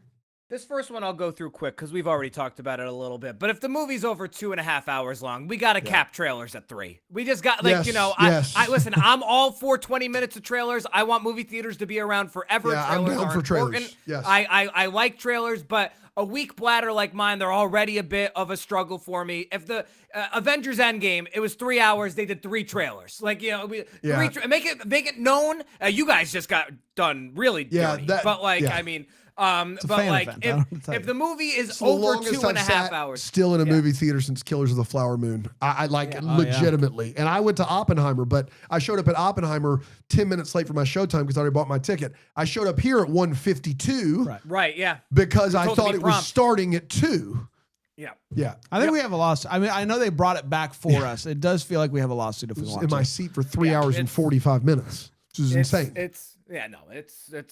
This first one I'll go through quick because we've already talked about it a little bit. But if the movie's over 2.5 hours long, we got to cap trailers at 3. We just got, like, Yes, you know, yes. I listen, I'm all for 20 minutes of trailers. I want movie theaters to be around forever. Yeah, I'm trailers down are for trailers. important. Yes. I like trailers, but a weak bladder like mine, they're already a bit of a struggle for me. If the Avengers Endgame, it was 3 hours, they did 3 trailers. Like, you know, make it known. You guys just got done really dirty. But like, I mean, but like, if the movie is over 2.5 hours, still in a movie theater since Killers of the Flower Moon. I like it legitimately. And I went to Oppenheimer, but I showed up at Oppenheimer 10 minutes late for my showtime because I already bought my ticket. I showed up here at 1:52 right? Yeah, because I told to thought be it was prompt. starting at 2. Yeah. I think we have a lawsuit. I mean, I know they brought it back for us. It does feel like we have a lawsuit if we want In to. my seat for 3 hours and 45 minutes, which is insane. It's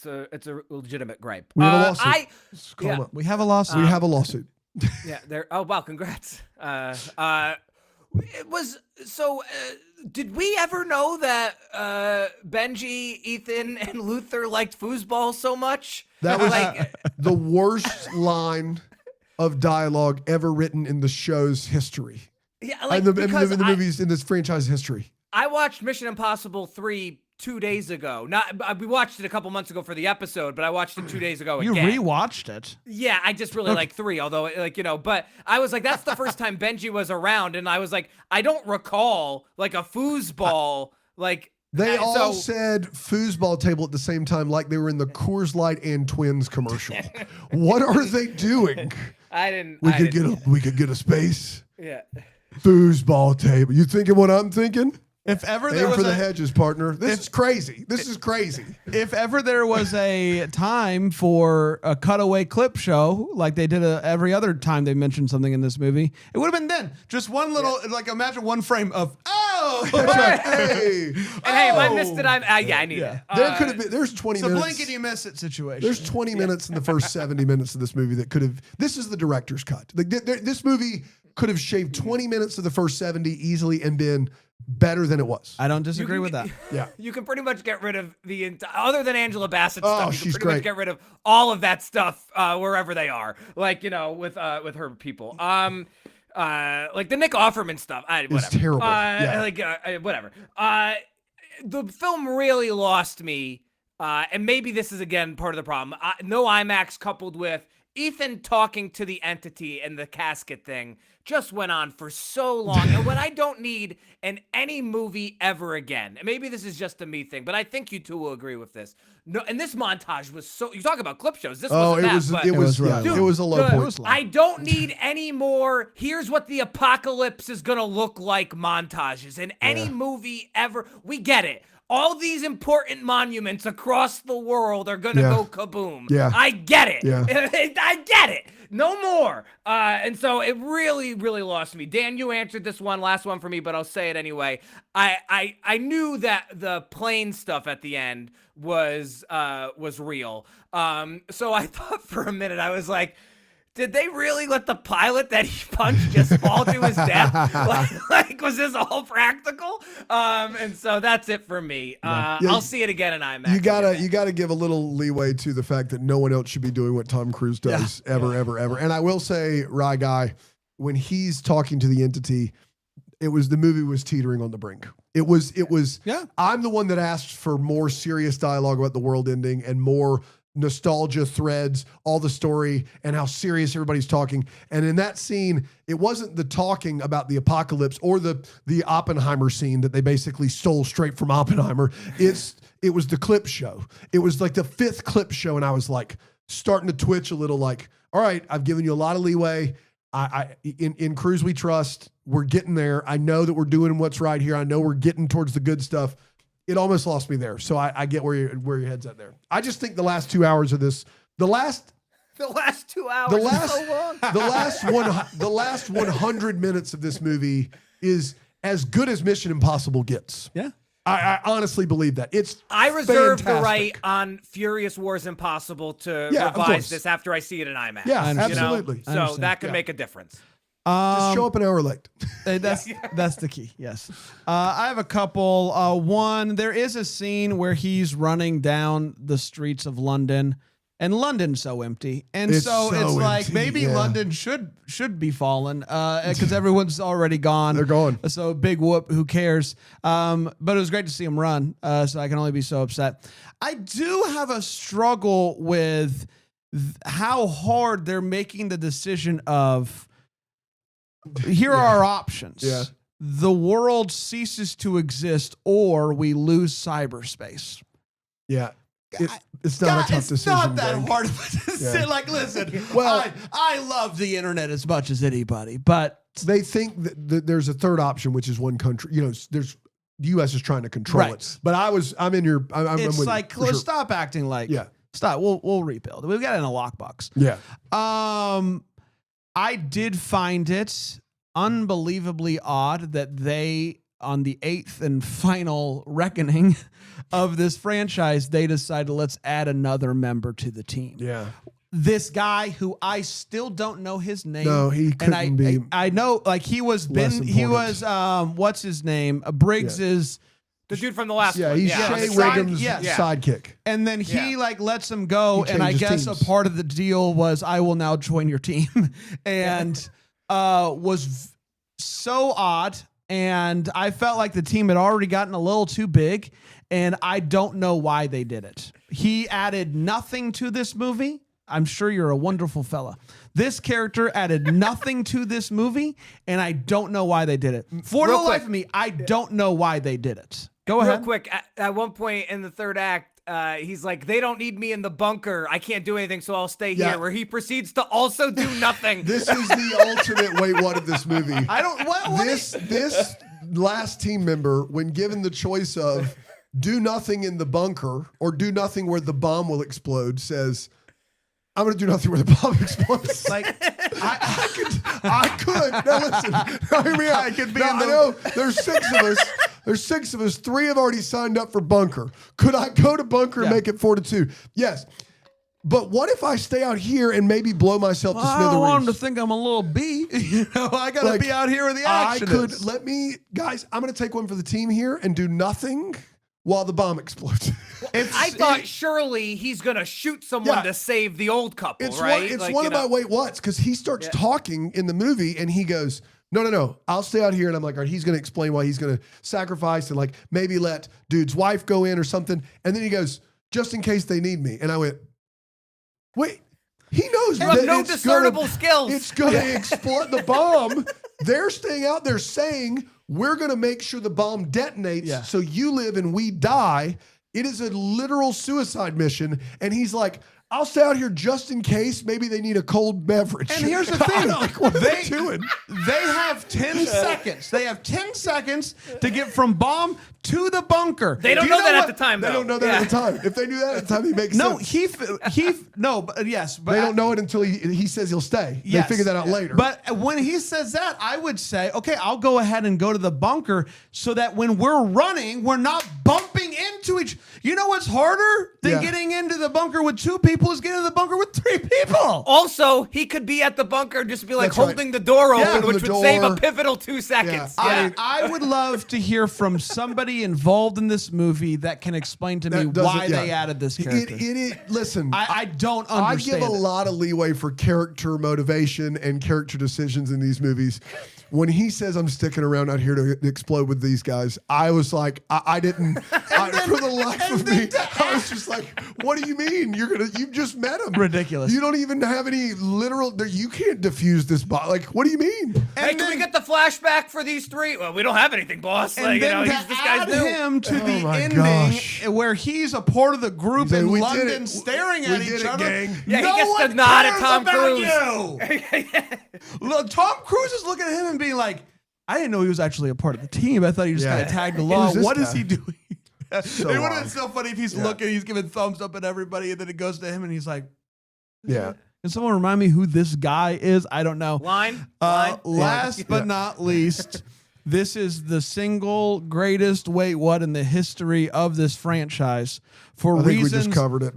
a legitimate gripe. We have a lawsuit. Call them up. We have a lawsuit. We have a lawsuit. Yeah, there. Oh wow, congrats. It was so. Did we ever know that Benji, Ethan, and Luther liked foosball so much? That was like the worst line of dialogue ever written in the show's history. Yeah, like in the movies in this franchise history. I watched Mission Impossible 3 2 days ago. We watched it a couple months ago for the episode, but I watched it 2 days ago You again. rewatched it. Yeah, I just really like 3, although, like, you know, but I was like, that's the first time Benji was around, and I was like, I don't recall, like, a foosball, like... They all said foosball table at the same time, like they were in the Coors Light and Twins commercial. What are they doing? We could get a space. Yeah. Foosball table. You thinking what I'm thinking? If ever Aim there was for the a, hedges, partner. This is crazy. This is crazy. if ever there was a time for a cutaway clip show, like they did every other time they mentioned something in this movie, it would have been then. Just one little, like imagine one frame of, oh! That's right. Hey. And hey, if I missed it, I need it. There could have been, there's 20 It's a minutes. blink and you miss it situation. There's 20 minutes in the first 70 minutes of this movie that could have, this is the director's cut. Like, this movie could have shaved 20 minutes of the first 70 easily and been better than it was. I don't disagree with that. Yeah. You can pretty much get rid of the entire, other than Angela Bassett Oh, stuff. You can she's pretty great. much get rid of all of that stuff wherever they are, like with her people. Like the Nick Offerman stuff. Whatever. terrible. Yeah. Like whatever. The film really lost me, and maybe this is again part of the problem. No IMAX coupled with Ethan talking to the entity and the casket thing just went on for so long. And what I don't need in any movie ever again, and maybe this is just a me thing, but I think you two will agree with this. No, and this montage was so, you talk about clip shows. This Oh, wasn't it that, was, but it was, rough. yeah, it was a low the- point. I don't need any more, here's what the apocalypse is going to look like montages in any movie ever. We get it. All these important monuments across the world are going to Yeah. go kaboom. Yeah. I get it. Yeah. I get it. No more. And so it really, really lost me. Dan, you answered this one, last one for me, but I'll say it anyway. I knew that the plane stuff at the end was real. So I thought for a minute, I was like, did they really let the pilot that he punched just fall to his death? Like, was this all practical? And so that's it for me. Yeah, I'll see it again in IMAX. You gotta give a little leeway to the fact that no one else should be doing what Tom Cruise does ever. And I will say, Rye Guy, when he's talking to the entity, the movie was teetering on the brink. It was. Yeah. I'm the one that asked for more serious dialogue about the world ending and more nostalgia threads, all the story and how serious everybody's talking. And in that scene, it wasn't the talking about the apocalypse or the Oppenheimer scene that they basically stole straight from Oppenheimer. It was the clip show. It was like the 5th clip show. And I was like starting to twitch a little like, all right, I've given you a lot of leeway. In Cruise We Trust, we're getting there. I know that we're doing what's right here. I know we're getting towards the good stuff. It almost lost me there. So I get where your head's at there. I just think the last 2 hours of this, the last 2 hours is so long. the last 100 minutes of this movie is as good as Mission Impossible gets. Yeah. I honestly believe that. I reserve the fantastic. right on Furious Wars Impossible to Yeah, of course. revise this after I see it in IMAX. Yeah, I understand. absolutely. I So understand. that could Yeah. make a difference. Just show up an hour late. That's the key. Yes. I have a couple. One, there is a scene where he's running down the streets of London, and London's so empty, and It's so so it's like empty, maybe yeah. London should be fallen because everyone's already gone. They're gone. So big whoop. Who cares? But it was great to see him run. So I can only be so upset. I do have a struggle with how hard they're making the decision of. Here are our options. Yeah. The world ceases to exist or we lose cyberspace. Yeah. It's not a tough it's decision. not that Dave. hard of a decision. Yeah. Like, listen, Well- I love the internet as much as anybody, but They think that there's a third option, which is one country. You know, the U.S. is trying to control Right. it. But I'm in your. I'm it's with like, you, for sure. stop acting like, Yeah. stop. We'll rebuild. We've got it in a lockbox. Yeah. I did find it unbelievably odd that they, on the 8th and final reckoning of this franchise, they decided let's add another member to the team. Yeah. This guy who I still don't know his name. No, he and couldn't be I know, like he was less he important. was what's his name? Briggs is, The dude from the last Yeah, one. he's yeah. Shea the side- Wiggum's yeah. sidekick. and then he Yeah. like lets him go, He and I changes guess teams. a part of the deal was I will now join your team, and so odd. And I felt like the team had already gotten a little too big, and I don't know why they did it. He added nothing to this movie. I'm sure you're a wonderful fella. This character added nothing to this movie, and I don't know why they did it. For the Real quick. life of me, I don't know why they did it. Go Real ahead. quick, at one point in the third act, he's like, they don't need me in the bunker. I can't do anything, so I'll stay Yeah. here. Where he proceeds to also do nothing. This is the ultimate wait what of this movie. I don't. What last team member, when given the choice of do nothing in the bunker or do nothing where the bomb will explode, says, I'm going to do nothing where the bomb explodes. Like, I could. Now listen. Now hear me out. I could be Now, in the- I know there's 6 of us. There's 6 of us. 3 have already signed up for bunker. Could I go to bunker and Yeah. make it 4-2? Yes. But what if I stay out here and maybe blow myself to I smithereens? don't want him to think I'm a little bee. I got to Like, be out here where the I action could is. guys, I'm going to take one for the team here and do nothing while the bomb explodes. I thought surely he's gonna shoot someone Yeah. to save the old couple, It's right? one, it's Like, one you of my know. wait what's because he starts talking in the movie and he goes, no, I'll stay out here. And I'm like, all right, he's going to explain why he's going to sacrifice and like maybe let dude's wife go in or something. And then he goes, just in case they need me. And I went, wait, he knows You have that no it's discernible gonna, skills. It's going to explode the bomb. They're staying out there saying, we're going to make sure the bomb detonates Yeah. so you live and we die. It is a literal suicide mission. And he's like, I'll stay out here just in case. Maybe they need a cold beverage. And here's the thing. Like, what are they doing? They have 10 seconds. They have 10 seconds to get from bomb to the bunker. They don't Do you know that what- at the time, They though. don't know that at the time. If they knew that at the time, he makes No, sense. yes, but They don't know it until he says he'll stay. Yes. They figure that out later. But when he says that, I would say, okay, I'll go ahead and go to the bunker so that when we're running, we're not bumping into each. You know what's harder than Yeah. getting into the bunker with 2 people is getting to the bunker with 3 people. Also, he could be at the bunker and just be like That's right. holding the door open, open which the would save a door. pivotal 2 seconds. Yeah. Yeah. I would love to hear from somebody involved in this movie that can explain to me That doesn't- why yeah. they added this character. Listen, I don't I understand. give a it. lot of leeway for character motivation and character decisions in these movies. When he says I'm sticking around out here to explode with these guys, I was like, I didn't. For the life of me, I was just like, what do you mean? You just met him. Ridiculous. You don't even have any literal. You can't diffuse this bot. Like, what do you mean? Hey, can we get the flashback for these 3? Well, we don't have anything, boss. And Like, you then know, to this guy's add new. him to the my ending gosh. where he's a part of the group He's like, in "We did London it. staring We at did each it, other. gang." Yeah, he no gets the one nod at cares Tom about Cruise. you. Look, Tom Cruise is looking at him and being like, I didn't know he was actually a part of the team. I thought he just Yeah. kind of tagged Who's along. this What is guy? he doing? So it would have odd. been so funny if he's Yeah. looking, he's giving thumbs up at everybody, and then it goes to him and he's like, Yeah. can someone remind me who this guy is? I don't know. Line? Last but not least, this is the single greatest wait what in the history of this franchise for I think we reasons just covered it.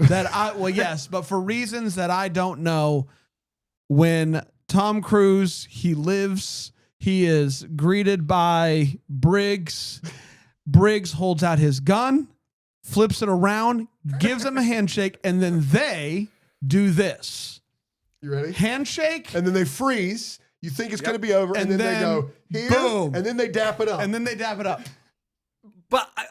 yes, but for reasons that I don't know. When Tom Cruise, he is greeted by Briggs. Briggs holds out his gun, flips it around, gives him a handshake, and then they do this. You ready? Handshake. And then they freeze. You think it's going to be over, and, And then they then go here, boom. and then they dap it up. And then they dab it up. But I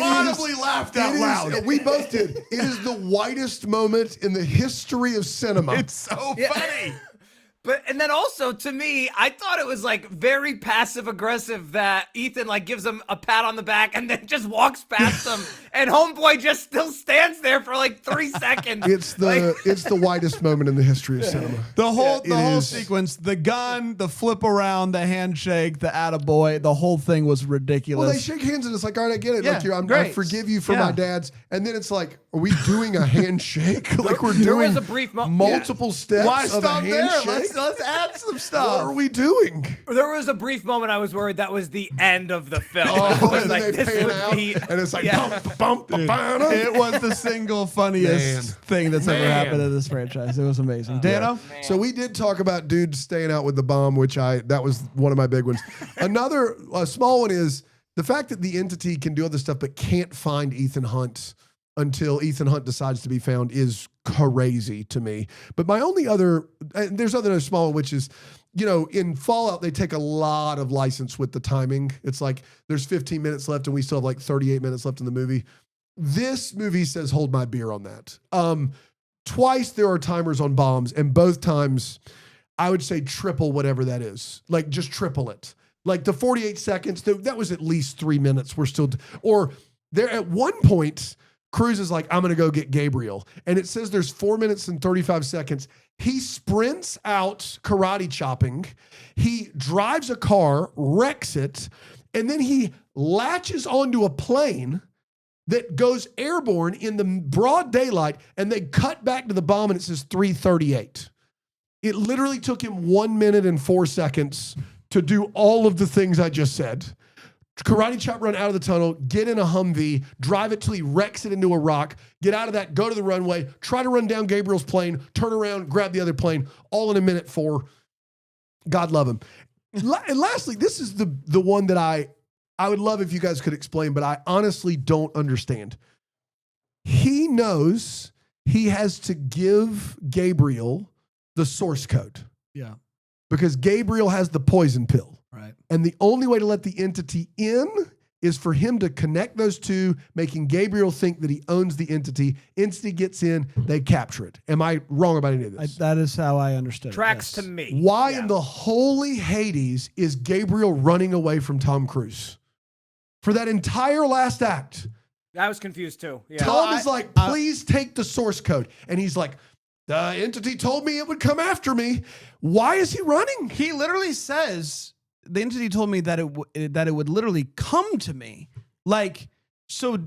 audibly laughed out loud. We both did. It is the whitest moment in the history of cinema. It's so funny. and then also to me, I thought it was like very passive aggressive that Ethan like gives him a pat on the back and then just walks past him, and homeboy just still stands there for like 3 seconds. It's the whitest moment in the history of cinema. The whole It is. sequence, the gun, the flip around, the handshake, the attaboy, the whole thing was ridiculous. Well, they shake hands and it's like, all right, I get it. Yeah, Look, I great. forgive you for Yeah. my dad's. And then it's like, are we doing a handshake? Like we're There doing was a brief multiple steps Why of a stop there? handshake? Let's add some What stuff. are we doing? There was a brief moment I was worried that was the end of the film. Oh, I was and like, they this pan would out, be, and it's like, yeah. bump, ba-ba-da. It was the single funniest Man. thing that's ever Man. happened in this franchise. It was amazing. Dano? So we did talk about dudes staying out with the bomb, which that was one of my big ones. Another small one is the fact that the entity can do other stuff but can't find Ethan Hunt until Ethan Hunt decides to be found is crazy to me. But my only other, there's other small one, which is, in Fallout, they take a lot of license with the timing. It's like there's 15 minutes left and we still have like 38 minutes left in the movie. This movie says hold my beer on that. Twice there are timers on bombs, and both times I would say triple whatever that is. Like just triple it. Like the 48 seconds, that was at least 3 minutes. We're still, or there at one point, Cruise is like, I'm going to go get Gabriel. And it says there's 4 minutes and 35 seconds. He sprints out karate chopping. He drives a car, wrecks it, and then he latches onto a plane that goes airborne in the broad daylight, and they cut back to the bomb and it says 3:38. It literally took him 1 minute and 4 seconds to do all of the things I just said. Karate chop, run out of the tunnel, get in a Humvee, drive it till he wrecks it into a rock, get out of that, go to the runway, try to run down Gabriel's plane, turn around, grab the other plane, all in a minute 4. God love him. And lastly, this is the one that I would love if you guys could explain, but I honestly don't understand. He knows he has to give Gabriel the source code. Yeah. Because Gabriel has the poison pill. Right. And the only way to let the entity in is for him to connect those two, making Gabriel think that he owns the entity. Entity gets in, they capture it. Am I wrong about any of this? That is how I understood Tracks it. to me. Why in the holy Hades is Gabriel running away from Tom Cruise? For that entire last act. I was confused too. Yeah. Tom is like, please take the source code. And he's like, the entity told me it would come after me. Why is he running? He literally says, the entity told me that it would literally come to me. Like, so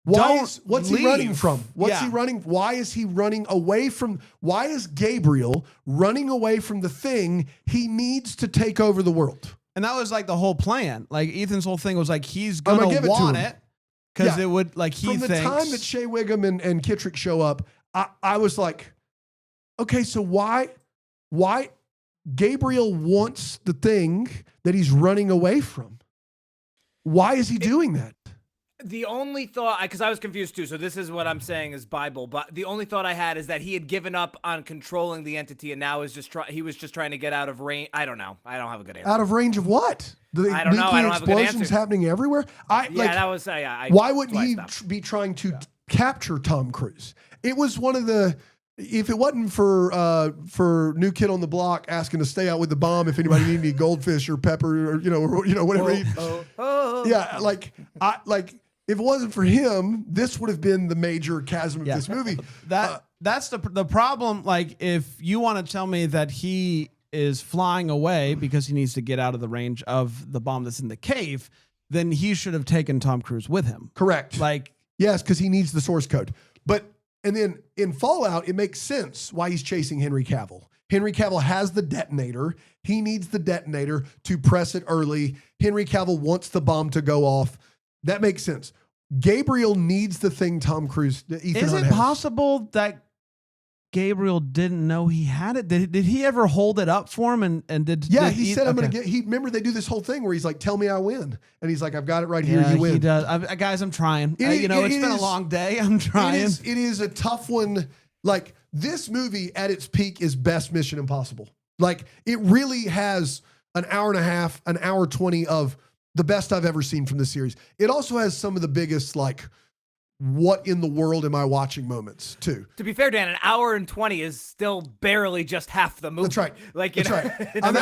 what's leave. he running from? What's Yeah. he running? Why is he running away from? Why is Gabriel running away from the thing he needs to take over the world? And that was like the whole plan. Like Ethan's whole thing was like, he's I'm going gonna give to it to want him. it because Yeah. it would, like, he From the thinks. time that Shea Wiggum and Kittrick show up, I was like, okay, so why Gabriel wants the thing that he's running away from? Why is he doing that? The only thought, because I was confused too, so this is what I'm saying is Bible, but the only thought I had is that he had given up on controlling the entity and now he was just trying to get out of range. I don't know. I don't have a good answer. Out of range of what? The I don't know. I nuclear don't have a good explosions answer. happening everywhere? That was, Why wouldn't that's he why I stopped. be trying to capture Tom Cruise? It was one of the, if it wasn't for New Kid on the Block asking to stay out with the bomb if anybody needed any goldfish or pepper or whatever. Yeah, if it wasn't for him, this would have been the major chasm of this movie. That's the problem. Like, if you want to tell me that he is flying away because he needs to get out of the range of the bomb that's in the cave, then he should have taken Tom Cruise with him. Correct. Like, yes, because he needs the source code. And then in Fallout, it makes sense why he's chasing Henry Cavill. Henry Cavill has the detonator. He needs the detonator to press it early. Henry Cavill wants the bomb to go off. That makes sense. Gabriel needs the thing Tom Cruise. Ethan is Hunt it has. possible that Gabriel didn't know he had it? Did he ever hold it up for him? And did he said, I'm going to get, remember they do this whole thing where he's like, tell me I win. And he's like, I've got it right here. You win. He does. Guys, I'm trying. It's been a long day. I'm trying. It is a tough one. Like, this movie at its peak is best Mission Impossible. Like, it really has an hour and a half, an hour 20 of the best I've ever seen from the series. It also has some of the biggest, like, what in the world am I watching moments too. To be fair, Dan, an hour and 20 is still barely just half the movie. That's right. Like, That's right. And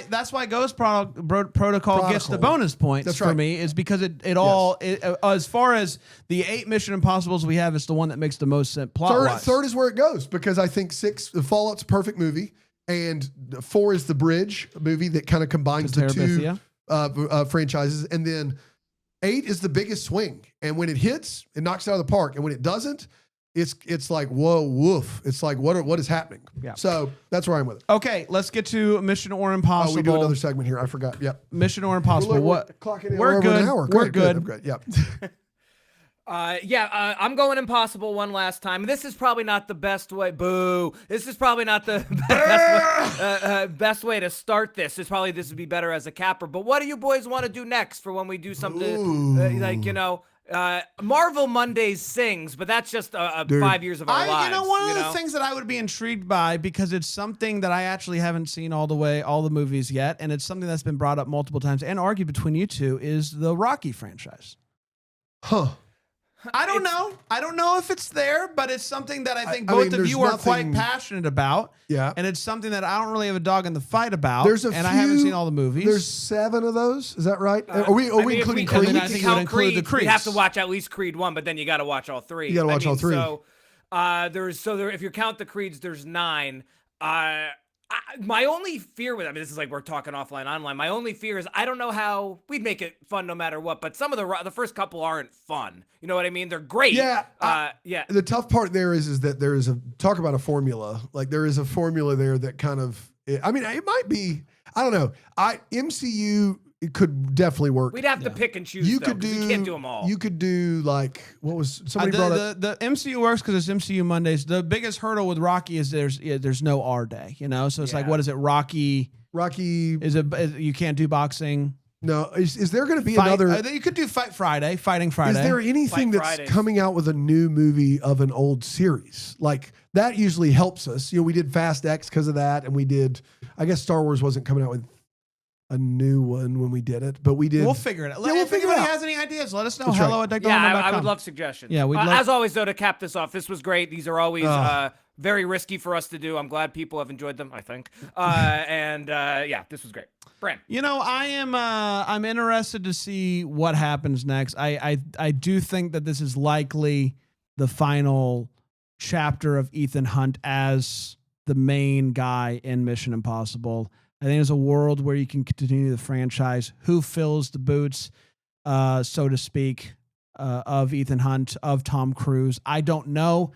that's why Ghost Protocol gets the bonus points. That's for right. me, is because it all, as far as the 8 Mission Impossibles we have, it's the one that makes the most sense plot-wise. Third is where it goes, because I think 6, the Fallout's a perfect movie, and 4 is the Bridge movie that kind of combines the two franchises, and then 8 is the biggest swing, and when it hits, it knocks it out of the park, and when it doesn't, it's like, whoa, woof. It's like, what is happening? Yeah. So that's where I'm with it. Okay, let's get to Mission or Impossible. Oh, we do another segment here. I forgot. Yep. Mission or Impossible. We're good. We're good. Great. Yep. I'm going Impossible one last time. This is probably not the best way. Boo! This is probably not the best way to start this. This would be better as a capper. But what do you boys want to do next for when we do something Marvel Mondays sings? But that's just 5 years of our lives. One of the things that I would be intrigued by, because it's something that I actually haven't seen all the movies yet, and it's something that's been brought up multiple times and argued between you two, is the Rocky franchise. Huh. I don't know. I don't know if it's there, but it's something that I think I both mean, of there's you are quite nothing- passionate about. Yeah. And it's something that I don't really have a dog in the fight about. There's and I haven't seen all the movies. There's 7 of those. Is that right? Are we I mean, if including we- I mean, Creed? I think it would include the We have to Creeds. watch at least Creed 1, but then you got to watch all 3. You gotta watch all 3. So, if you count the Creeds, there's 9. My only fear with, I mean, this is like we're talking offline, online. My only fear is I don't know how we'd make it fun no matter what. But some of the first couple aren't fun. You know what I mean? They're great. Yeah, yeah. The tough part there is that there is talk about a formula. Like there is a formula there that kind of. I mean, it might be. I don't know. MCU. It could definitely work. We'd have to pick and choose. You though, could 'cause do. You can't do them all. You could do like what was somebody brought up. The MCU works because it's MCU Mondays. The biggest hurdle with Rocky is there's no R day, you know. So it's like, Yeah. what is it? Rocky Rocky. is you can't do boxing. No, is there going to be Fight, another? you could do Fighting Friday. Is there anything Fight that's Fridays. coming out with a new movie of an old series? Like that usually helps us. You know, we did Fast X because of that, and we did. I guess Star Wars wasn't coming out with a new one when we did it, but we did. We'll figure it out. Yeah, we'll if figure it anybody out. has any ideas, let us know. That's Hello right. at Yeah, I deckthehallmark.com. would love suggestions. Yeah, we'd love- As always, though, to cap this off, this was great. These are always Ugh. very risky for us to do. I'm glad people have enjoyed them. I think, yeah, this was great. Bran. You know, I'm interested to see what happens next. I do think that this is likely the final chapter of Ethan Hunt as the main guy in Mission Impossible. I think there's a world where you can continue the franchise. Who fills the boots, so to speak, of Ethan Hunt, of Tom Cruise? I don't know.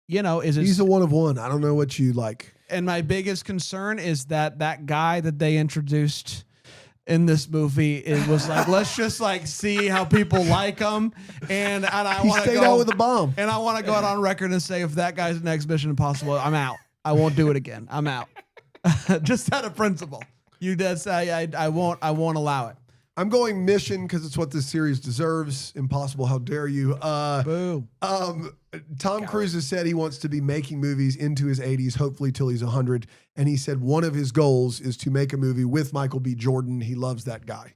You know, is it? He's a one of one. I don't know what you like. And my biggest concern is that guy that they introduced in this movie, it was like, let's just like see how people like him. And I He want to stayed go out with a bomb. and I want to go out on record and say, if that guy's next Mission Impossible, I'm out. I won't do it again. I'm out. Just out of principle. You just I won't allow it. I'm going Mission because it's what this series deserves. Impossible, how dare you? Boo. Tom Cruise has said he wants to be making movies into his 80s, hopefully till he's 100. And he said one of his goals is to make a movie with Michael B. Jordan. He loves that guy.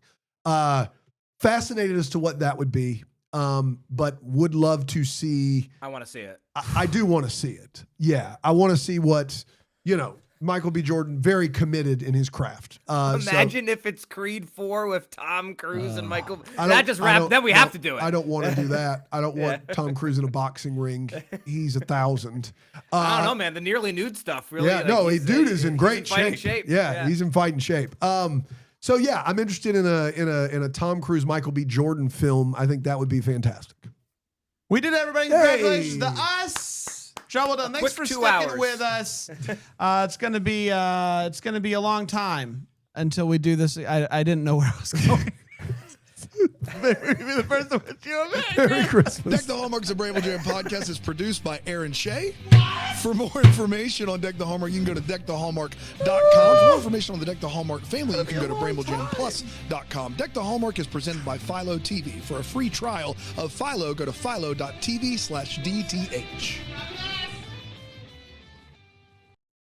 Fascinated as to what that would be, but would love to see. I want to see it. I do want to see it. Yeah, I want to see what, you know, Michael B. Jordan, very committed in his craft. Imagine if it's Creed 4 with Tom Cruise and Michael. I That don't- just I wrap. don't- Then we no, have to do it. I don't want to do that. I don't want Tom Cruise in a boxing ring. He's 1,000. I don't know, man. The nearly nude stuff, really. Yeah, like, no, he's, dude is in great he's in fighting shape. shape. Yeah, he's in fighting shape. So yeah, I'm interested in a Tom Cruise, Michael B. Jordan film. I think that would be fantastic. We did, everybody. Hey. Congratulations to us. Job well done. Thanks Quick for 2 sticking hours. with us. It's gonna be a long time until we do this. I didn't know where I was going. Maybe the person with you. Merry Christmas. Deck the Hallmarks of Bramble Jam podcast is produced by Aaron Shea. For more information on Deck the Hallmark, you can go to deckthehallmark.com. For more information on the Deck the Hallmark family, you can go to bramblejamplus.com. Deck the Hallmark is presented by Philo TV. For a free trial of Philo, go to philo.tv/DTH.